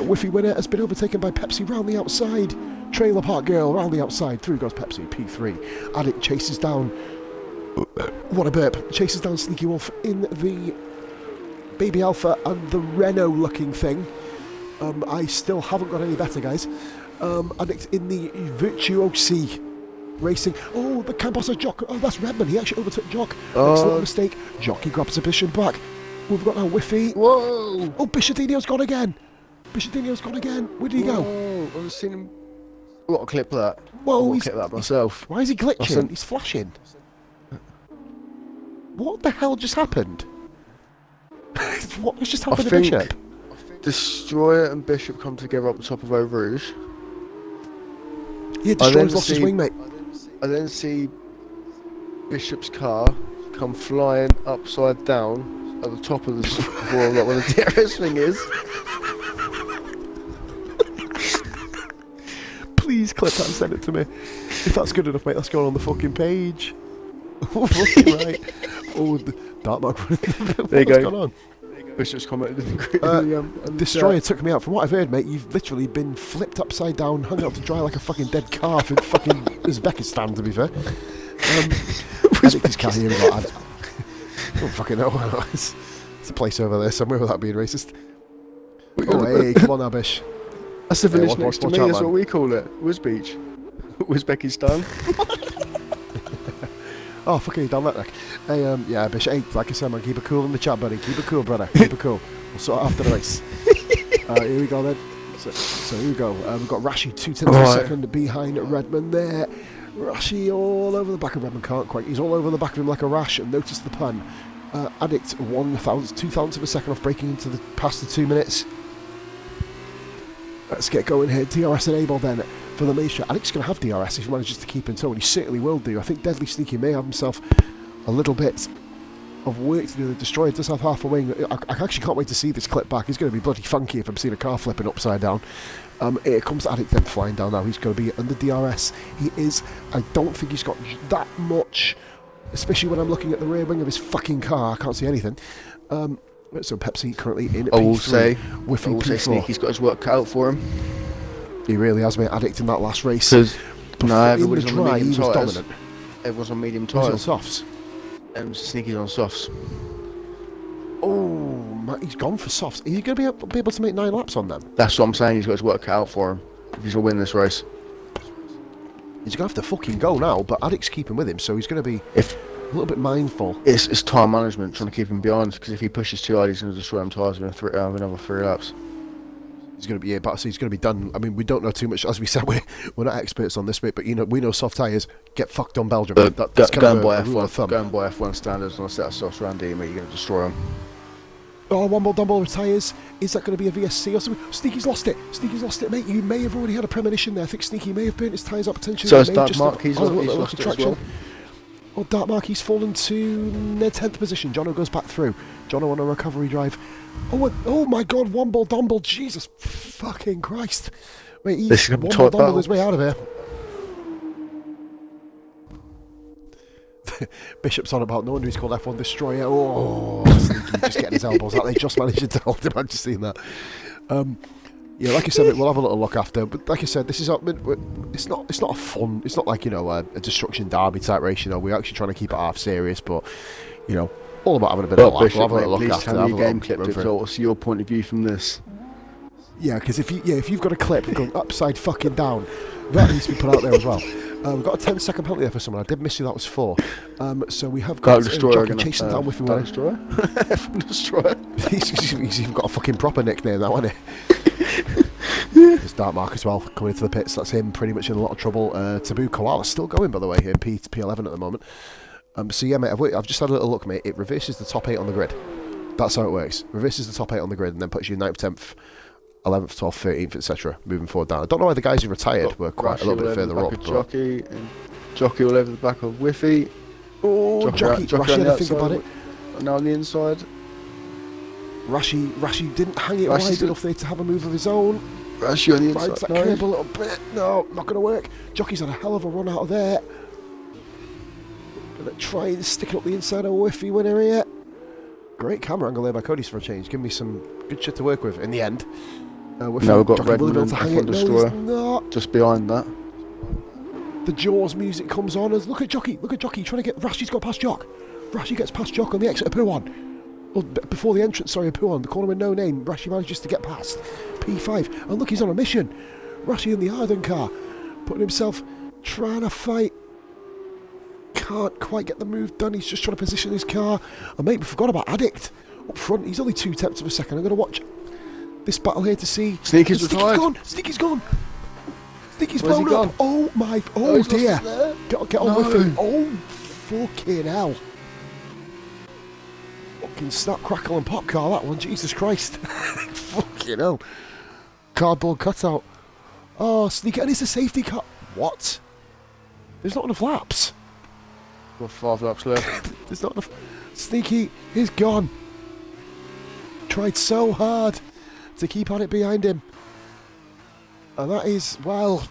Whiffy winner has been overtaken by Pepsi round the outside. Trailer Park Girl round the outside. Through goes Pepsi, P3. Addict chases down. What a burp. Chases down Sneaky Wolf in the Baby Alpha and the Renault looking thing. I still haven't got any better, guys. Addict in the Virtuosi Racing. Oh, the Cambosa Jock. Oh, that's Redman. He actually overtook Jock. Makes a little mistake. Jockey grabs a position back. We've got now Whiffy. Whoa! Oh, Bishadinho's gone again. Bishadinho's gone again. Where did he go? Oh, I've seen him. I've got a clip of that. Whoa, I've got a clip of that myself. Why is he glitching? Listen. He's flashing. What the hell just happened? What has just happened to think Bishop? Destroyer and Bishop come together up the top of Eau Rouge. Yeah, Destroyer's lost his wing, mate. I then see Bishop's car come flying upside down at the top of the floor, like where the DRS thing is. Please clip that and send it to me. If that's good enough, mate, that's going on the fucking page. Oh, fucking right. Oh, the dark mark. There you go. What's going on? Bishop's commented in the Destroyer took me out. From what I've heard, mate, you've literally been flipped upside down, hung out to dry like a fucking dead calf in fucking Uzbekistan, to be fair. I think this car here we got. I don't fucking know. It's a place over there somewhere without being racist. Oh, hey, come on now, Bish. That's the village watch next to me, out, that's man. what we call it. Wiz Beach. Uzbekistan. Oh, fucking down that neck. Hey, yeah, Bish, hey, like I said, man, keep it cool in the chat, buddy. Keep it cool, brother. Keep it cool. We'll sort it after the race. Here we go, then. So here we go. We've got Rashi 2/10 of a second behind Redman there. Rashi all over the back of Redman, can't quite. He's all over the back of him like a rash, and notice the pun. Addict 2,000 of a second off breaking into the past the 2 minutes. Let's get going here. DRS enabled then for the Maestro. Addict's going to have DRS if he manages to keep in tow, and he certainly will do. I think Deadly Sneaky may have himself a little bit of work to do. The Destroyer does have half a wing. I actually can't wait to see this clip back. It's going to be bloody funky if I'm seeing a car flipping upside down. Here comes Addict then flying down now. He's going to be under DRS. He is. I don't think he's got that much, especially when I'm looking at the rear wing of his fucking car. I can't see anything. So Pepsi currently in I will P3. say P4. Sneaky's got his work cut out for him. He really has, mate. Addict in that last race. Because In everybody's the on dry, medium he was tyres. dominant. Everyone's on medium He was tyres. on softs. And Sneaky's on softs. Oh, man, he's gone for softs. Are you going to be able to make 9 laps on them? That's what I'm saying. He's got his work cut out for him if he's going to win this race. He's going to have to fucking go now, but Addict's keeping with him, so he's going to be a little bit mindful. It's time management, trying to keep him behind, because if he pushes too hard, he's going to destroy them tyres within another 3 laps. He's going to be, but he's going to be done. I mean, we don't know too much. As we said, we're not experts on this bit, but we know soft tyres get fucked on Belgium. That's kind of a rule of thumb. Going by F1 standards on a set of softs around here, mate, you're going to destroy them. Oh, one more Dumble retires. Is that going to be a VSC or something? Sneaky's lost it. Sneaky's lost it, mate. You may have already had a premonition there. I think Sneaky may have burnt his tyres up potentially. So it's Dark Mark. He's lost it as well. Oh, Dark Mark, he's fallen to their 10th position. Jono goes back through. Jono on a recovery drive. Oh my God, Womble Dumble. Jesus fucking Christ. Wait, he's Womble Dumble his way out of here. Bishop's on about no wonder he's called F1 Destroyer. Oh, Sneaky just getting his elbows out. They just managed to hold him. I've just seen that. Yeah, like I said, we'll have a little look after. But like I said, this is it's not a fun. It's not like a destruction derby type race. We're actually trying to keep it half serious, but all about having a bit of a laugh. Bishop, we'll have a little look after. Have your game clipped. So what's your point of view from this? Yeah, because if you've got a clip going upside fucking down, that needs to be put out there as well. We've got a 10-second penalty there for someone. I did miss you. That was 4. So we have got Jockey chasing down with him. Destroyer. Destroyer. He's even got a fucking proper nickname now, hasn't he? There's Dark Mark as well coming into the pits. That's him pretty much in a lot of trouble. Taboo Koala's still going, by the way, here in P11 at the moment. So yeah, mate, I've just had a little look, mate. It reverses the top 8 on the grid. That's how it works. Reverses the top 8 on the grid and then puts you 9th, 10th, 11th, 12th, 13th, etc. moving forward down. I don't know why the guys who retired were quite a little bit further up. Jockey all over the back of Whiffy. Oh, Jockey had to think about it. Now on the inside. Rashi didn't hang it wide enough there to have a move of his own. Rashi on the Rides inside. that curb a little bit. No, not going to work. Jockey's had a hell of a run out of there. Going to try and stick it up the inside of a whiffy winner here. Great camera angle there by Cody's for a change. Give me some good shit to work with in the end. Now we've got Jockey will be able Redmond to and hang it. F1 No, Destroyer he's not. just behind that. The Jaws music comes on as look at Jockey trying to get Rashi's got past Jock. Rashi gets past Jock on the exit of Puan. Well, before the entrance, sorry, of Puan, the corner with no name. Rashi manages to get past P5. And look, he's on a mission. Rashi in the Arden car, putting himself, trying to fight. Can't quite get the move done. He's just trying to position his car. And mate, we forgot about Addict up front. He's only 2/10 of a second. I'm going to watch this battle here to see. Sneaky's retired. Sneaky's gone. Sneaky's Where's he blown up. gone? Oh my. Oh, Oh he's lost dear. it there. Get on No. with him. Oh fucking hell. Fucking snap, crackle and pop car, that one. Jesus Christ. Fucking hell. Cardboard cutout. Oh, Sneaky. And it's a safety car. What? There's not enough laps. Got 5 laps left. There's not enough. Sneaky is gone. Tried so hard to keep on it behind him. And that is, well,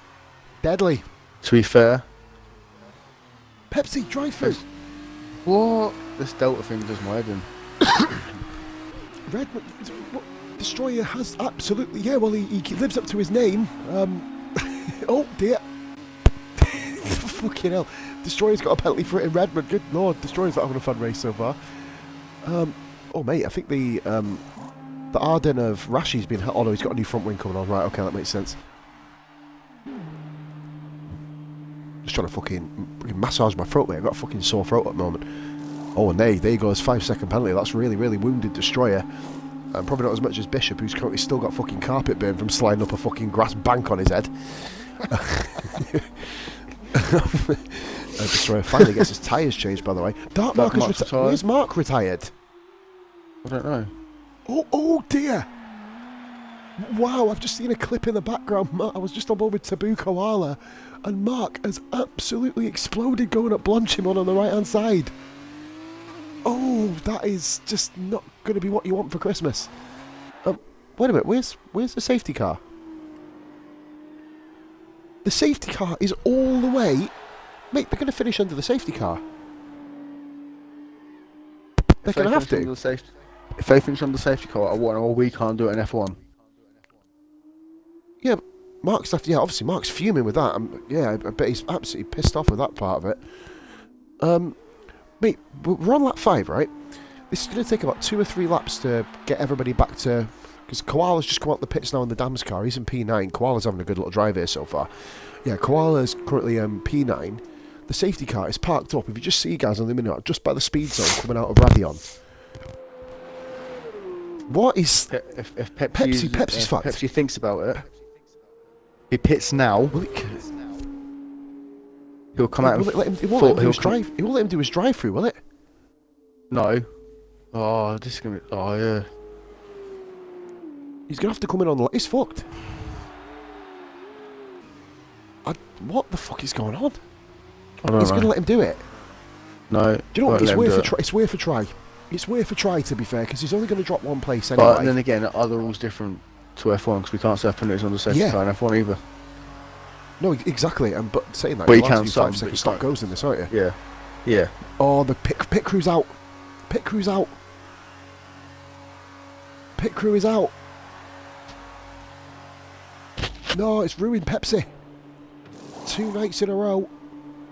deadly. To be fair, Pepsi, drive through. what? This Delta thing does my head in. Red Destroyer has absolutely, yeah, well, he lives up to his name. Oh dear. Fucking hell. Destroyer's got a penalty for it in Redmond. Good lord, Destroyer's not having a fun race so far. Oh mate, I think the Arden of Rashi's been hit. Oh no, he's got a new front wing coming on. Right, okay, that makes sense. Just trying to fucking massage my throat, mate. I've got a fucking sore throat at the moment. Oh, and there goes 5-second penalty. That's really, really wounded Destroyer. And probably not as much as Bishop, who's currently still got fucking carpet burn from sliding up a fucking grass bank on his head. Destroyer finally gets his tyres changed, by the way. Dark Mark is retired. Where's Mark retired? I don't know. Oh dear! Wow, I've just seen a clip in the background. I was just on board with Taboo Koala, and Mark has absolutely exploded going up Blanchimon on the right-hand side. Oh, that is just not going to be what you want for Christmas. Wait a minute, where's the safety car? The safety car is all the way... Mate, they're going to finish under the safety car. They're going to have to. If they finish on the safety car, we can't do it in F1. Yeah, obviously Mark's fuming with that. Yeah, I bet he's absolutely pissed off with that part of it. Mate, we're on lap 5, right? This is going to take about 2 or 3 laps to get everybody back to... Because Koala's just come out the pits now in the Dams car. He's in P9. Koala's having a good little drive here so far. Yeah, Koala's currently P9. The safety car is parked up. If you just see guys on the minute, just by the speed zone coming out of Radion. What is... If Pepsi's fucked. Pepsi thinks about it, he pits now. He'll come out. He won't let him do his drive-through, will it? No. Oh, this is gonna be... Oh, yeah. He's going to have to come in on the... He's fucked. What the fuck is going on? I don't He's know. going to let him do it. No. Do you know what? It's worth a try. It's worth a try, to be fair, because he's only going to drop 1 place anyway. But then again, are the rules different to F1? Because we can't set penalties on the safety car in F1 either. No, exactly. But saying that, But you you'll have can to do some, 5 but second you stop can't. goes in this, aren't you? Yeah. Yeah. Oh, the pit crew's out. Pit crew's out. Pit crew is out. No, it's ruined Pepsi. 2 nights in a row.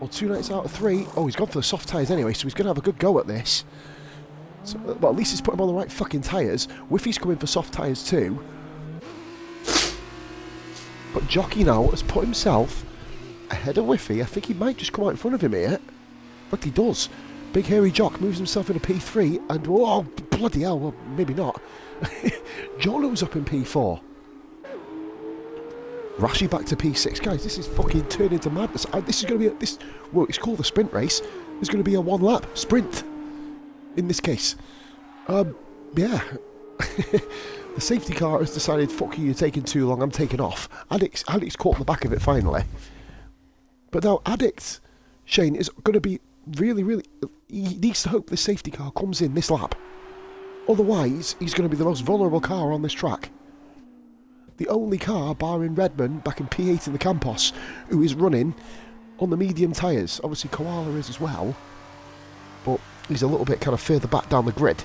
Or 2 nights out of 3. Oh, he's gone for the soft tyres anyway, so he's going to have a good go at this. So, well, at least he's put him on the right fucking tyres. Whiffy's coming for soft tyres too. But Jockey now has put himself ahead of Whiffy. I think he might just come out in front of him here. But he does. Big hairy Jock moves himself into P3 and... Oh, bloody hell, well, maybe not. Jolo's up in P4. Rashi back to P6. Guys, this is fucking turning into madness. This is going to be well, it's called a sprint race. There's going to be a 1 lap sprint in this case. Yeah. The safety car has decided, fuck you, you're taking too long, I'm taking off. Addict's caught on the back of it finally. But now Addict, Shane, is going to be really, really... He needs to hope the safety car comes in this lap. Otherwise, he's going to be the most vulnerable car on this track. the only car, barring Redmond, back in P8 in the Campos, who is running on the medium tyres. Obviously Koala is as well, but he's a little bit kind of further back down the grid.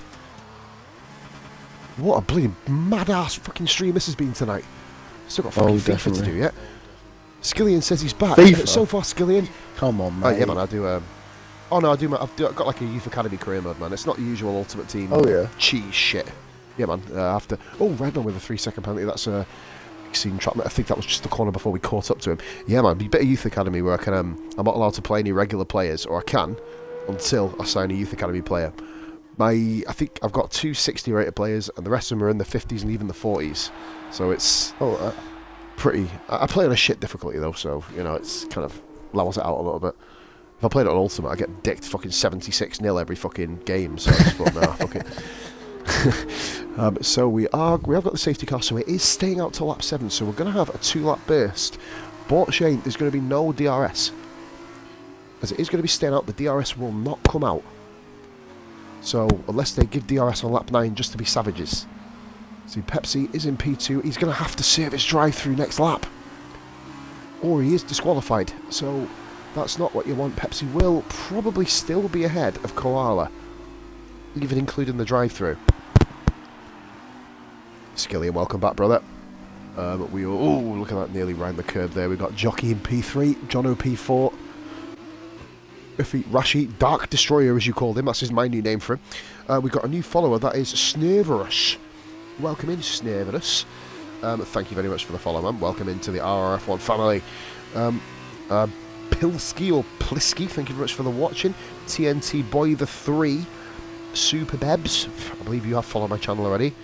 What a bleeding mad-ass fucking stream this has been tonight. Still got fucking FIFA to do yet. Skillian says he's back. FIFA? So far, Skillian. Come on, Oh mate. yeah, man, I do. Oh no, I've got like a Youth Academy career mode, man. It's not the usual Ultimate Team. Oh, yeah. Cheese shit. Yeah, man. After Redmond with a 3-second penalty. That's a exceeding trap. I think that was just the corner before we caught up to him. Yeah, man. Be a bit of Youth Academy where I can. I'm not allowed to play any regular players, or I can, until I sign a Youth Academy player. I think I've got 2 60 rated players, and the rest of them are in the 50s and even the 40s. So it's pretty. I play on a shit difficulty though, so you know it's kind of levels it out a little bit. If I played it on Ultimate, I get dicked fucking 76-0 every fucking game. So I just thought, nah, fuck it. So we have got the safety car, so it is staying out to lap 7. So we're going to have a 2-lap burst. But Shane, there's going to be no DRS, as it is going to be staying out. The DRS will not come out. So unless they give DRS on lap 9 just to be savages. See, Pepsi is in P2. He's going to have to serve his drive-through next lap, or he is disqualified. So that's not what you want. Pepsi will probably still be ahead of Koala, even including the drive-through. Skillian, welcome back, brother. Look at that, nearly round the curb there. We've got Jockey in P3, Jono P4, Rashi, Dark Destroyer as you called him, that's my new name for him. We've got a new follower, that is Snerverus. Welcome in, Snerverus. Thank you very much for the follow, man. Welcome into the RRF1 family. Pilski or Plisky, thank you very much for the watching. TNT Boy the 3, Super Bebs, I believe you have followed my channel already.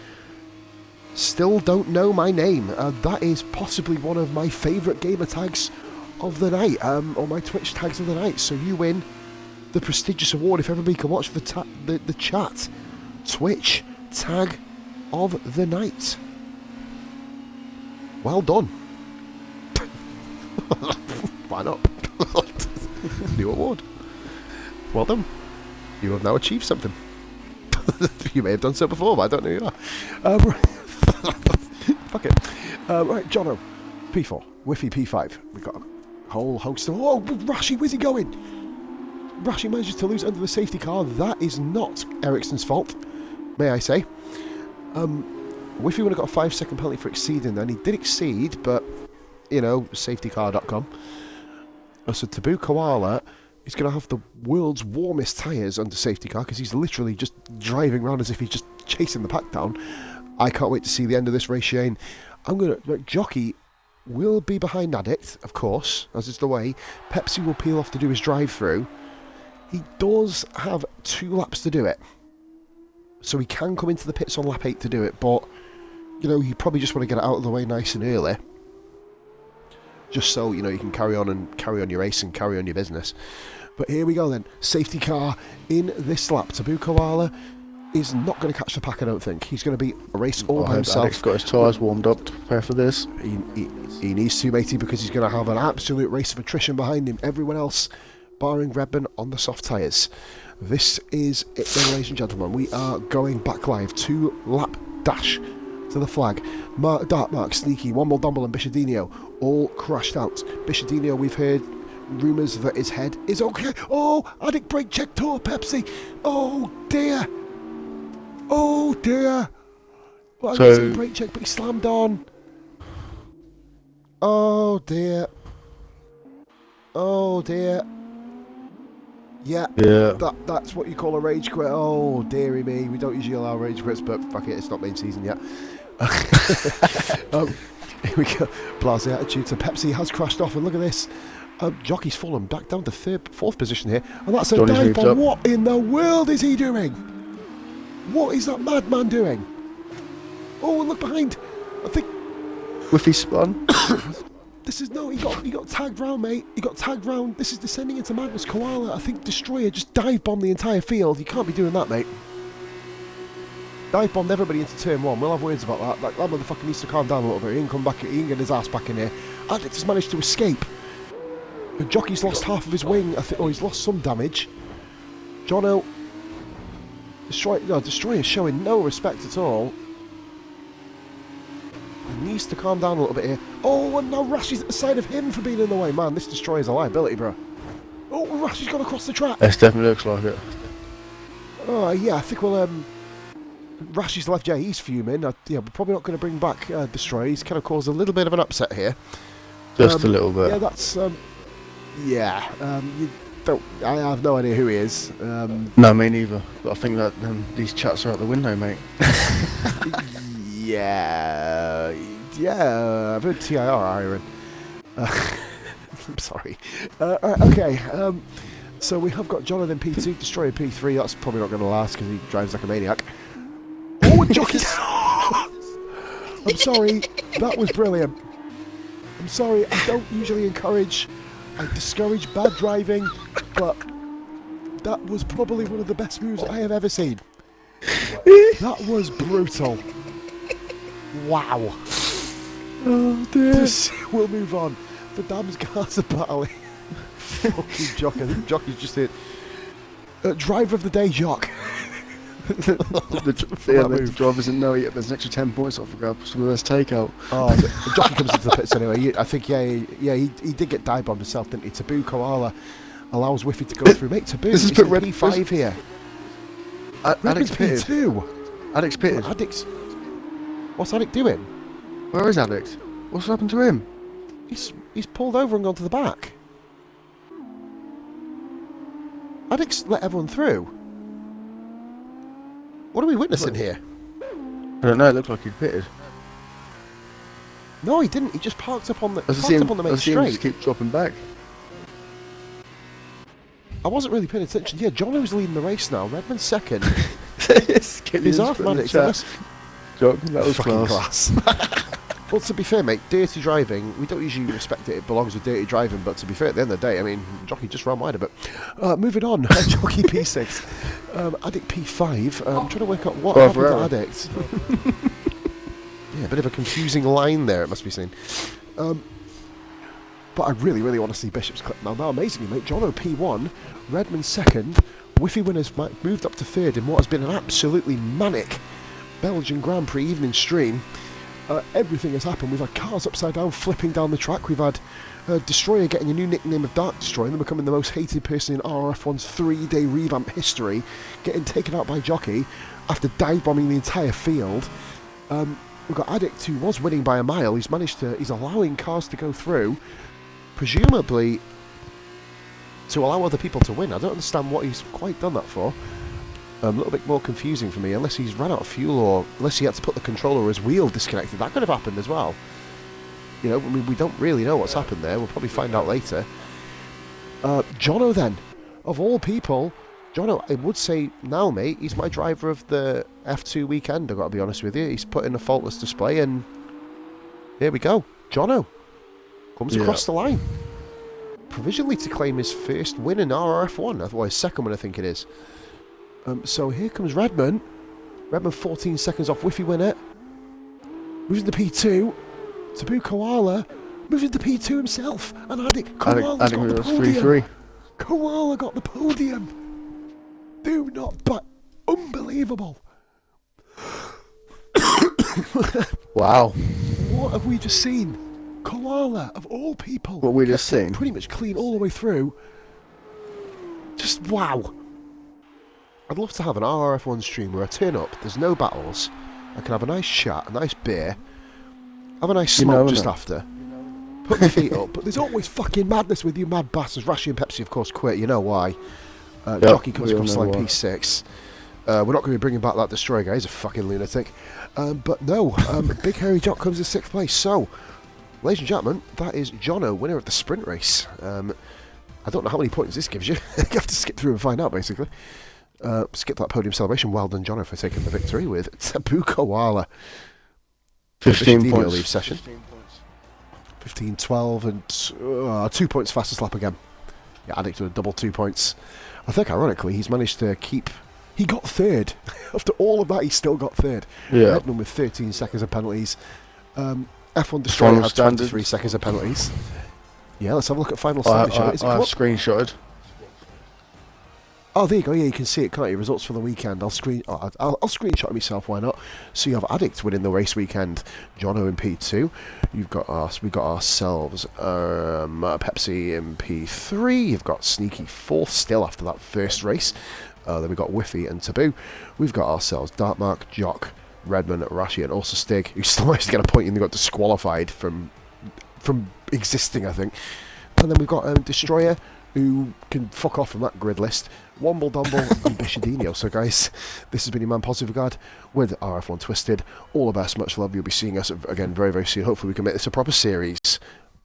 Still don't know my name. That is possibly one of my favourite gamer tags of the night, or my Twitch tags of the night. So you win the prestigious award if everybody can watch the chat. Twitch tag of the night. Well done. Why not? New award. Well done. You have now achieved something. You may have done so before, but I don't know who you are. Fuck it. Right, Jono, P4, Whiffy P5. We've got a whole host of... Oh, Rashi, where's he going? Rashi manages to lose under the safety car. That is not Ericsson's fault, may I say. Whiffy would have got a 5-second penalty for exceeding, and he did exceed, but, you know, safetycar.com. So Taboo Koala is going to have the world's warmest tyres under safety car, because he's literally just driving around as if he's just chasing the pack down. I can't wait to see the end of this race, Shane. Jockey will be behind Addict, of course, as is the way. Pepsi will peel off to do his drive-through. He does have 2 laps to do it, so he can come into the pits on lap 8 to do it, but, you know, you probably just want to get it out of the way nice and early, just so, you know, you can carry on your race and carry on your business. But here we go then. Safety car in this lap. Taboo Koala is not going to catch the pack, I don't think. He's going to be a race all by himself. Addict's got his tyres warmed up to prepare for this. He needs to, matey, because he's going to have an absolute race of attrition behind him. Everyone else, barring Redburn, on the soft tyres. This is it then, ladies and gentlemen. We are going back live. 2-lap dash to the flag. Dark Mark, Sneaky, Womble Dumble and Bishadinho all crashed out. Bishadinho, we've heard rumours that his head is okay. Oh, Addict brake check tour, Pepsi. Oh dear. Oh dear. Well, I so, brake check, but he slammed on. Oh dear. Oh dear. Yeah. That's what you call a rage quit. Oh dearie me. We don't usually allow rage quits, but fuck it, it's not main season yet. Here we go. Blase attitude. So Pepsi has crashed off, and look at this. Jockey's fallen back down to 4th position here, and that's a Johnny's dive bomb. What in the world is he doing? What is that madman doing? Oh, and look behind. I think Whiffy spun. He got tagged round, mate. He got tagged round. This is descending into madness. Koala, I think Destroyer just dive bombed the entire field. You can't be doing that, mate. Dive bombed everybody into turn 1. We'll have words about that. That motherfucker needs to calm down a little bit. He can come back. He can get his ass back in here. Addict has managed to escape. The Jockey's lost half of his wing. I think. Oh, he's lost some damage. Jono. Destroyer showing no respect at all. needs to calm down a little bit here. Oh, and now Rashi's at the side of him for being in the way. Man, this destroyer's a liability, bro. Oh, Rashi's gone across the track. This definitely looks like it. Oh, yeah, I think we'll... Rashi's left, yeah, he's fuming. Yeah, we're probably not going to bring back Destroyer. He's kind of caused a little bit of an upset here. Just a little bit. Yeah, that's... you don't... I have no idea who he is. No, me neither. But I think that these chats are out the window, mate. Yeah, I've heard TIR iron. I'm sorry. Okay, so we have got Jonathan P2, Destroyer P3. That's probably not going to last because he drives like a maniac. Oh, and Jockey! I'm sorry, that was brilliant. I'm sorry, I don't usually encourage, I discourage bad driving, but that was probably one of the best moves I have ever seen. That was brutal. Wow. Oh dear. We'll move on. The damn cars are battling. Fucking Jock. I think Jock is just it. Driver of the day, Jock. the drivers didn't know yet. There's an extra 10 points off for some of this takeout. Oh, Jockey comes into the pits anyway. I think, he did get dive bombed himself, didn't he? Taboo Koala allows Whiffy to go through. Mate, Taboo, this is he's Red P5 here. Addict's pitted. P2. Addict's pitted. Addict's... What's Addict doing? Where is Addict? What's happened to him? He's pulled over and gone to the back. Addict's let everyone through. What are we witnessing here? I don't know, it looked like he'd pitted. No, he didn't. He just parked up on the, I see him main just straight. keep dropping back. I wasn't really paying attention. Yeah, Jono's leading the race now. Redmond's second. He's off, man. It's Jock, that was fucking class. Well, to be fair, mate, dirty driving, we don't usually respect it. It belongs with dirty driving, but to be fair, at the end of the day, I mean, Jockey just ran wide a bit. Moving on, Jockey P6, Addict P5. I'm trying to work out what happened to Addict. Yeah, a bit of a confusing line there, it must be seen. But I really, really want to see Bishop's clip now. Now, amazingly, mate, Jono P1, Redmond second, Whiffy Winners moved up to third in what has been an absolutely manic Belgian Grand Prix evening stream. Everything has happened. We've had cars upside down flipping down the track. We've had Destroyer getting a new nickname of Dark Destroyer and then becoming the most hated person in RRF1's 3-day revamp history, getting taken out by Jockey after dive bombing the entire field. We've got Addict, who was winning by a mile. He's allowing cars to go through, presumably to allow other people to win. I don't understand what he's quite done that for. A little bit more confusing for me, unless he's run out of fuel or unless he had to put the controller or his wheel disconnected. That could have happened as well. You know, I mean, we don't really know what's happened there. We'll probably find out later. Jono then, of all people, Jono, I would say now, mate, he's my driver of the F2 weekend, I've got to be honest with you. He's put in a faultless display and here we go. Jono comes across the line. Provisionally to claim his first win in RRF1, otherwise second one I think it is. So here comes Redmond. Redmond 14 seconds off Whiffy Winner. Moves into P2. Taboo Koala moves into P2 himself. And Addict. Koala's got the podium. Koala got the podium. Do not but unbelievable. Wow. What have we just seen? Koala, of all people. What we just seen? Pretty much clean all the way through. Just wow. I'd love to have an RRF1 stream where I turn up, there's no battles, I can have a nice chat, a nice beer, have a nice smoke just after, put my feet up, but there's always fucking madness with you mad bastards. Rashi and Pepsi, of course, quit, you know why. Jockey comes across the line P6. We're not going to be bringing back that Destroyer guy, he's a fucking lunatic. But no, Big Hairy Jock comes in 6th place. So, ladies and gentlemen, that is Jono, winner of the sprint race. I don't know how many points this gives you. You have to skip through and find out, basically. Skip that podium celebration. Well done, Jono, for taking the victory with Taboo Koala. 15 points. Leave session. 15, 12, and 2 points fastest lap again. Yeah, Addict with a double 2 points. I think, ironically, he's managed to keep... He got third. After all of that, he still got third. Yeah. Redmond with 13 seconds of penalties. F1 Destroyer had 23 seconds of penalties. Yeah, let's have a look at final standings. I've screenshotted. Oh, there you go. Yeah, you can see it, can't you? Results for the weekend. I'll screenshot it myself. Why not? So you have Addict winning the race weekend. Jono in P2. We got ourselves Pepsi in P3. You've got Sneaky fourth still after that first race. Then we've got Whiffy and Taboo. We've got ourselves Dartmark, Jock, Redman, Rashi, and also Stig, who still managed to get a point and they got disqualified from existing, I think. And then we've got Destroyer, who can fuck off from that grid list. Womble Domble and Bishadinho. So guys, this has been your man Positive Regard with RF1 Twisted. All the best, much love. You'll be seeing us again very, very soon. Hopefully we can make this a proper series.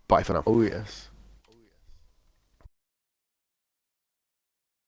Bye for now. Oh yes.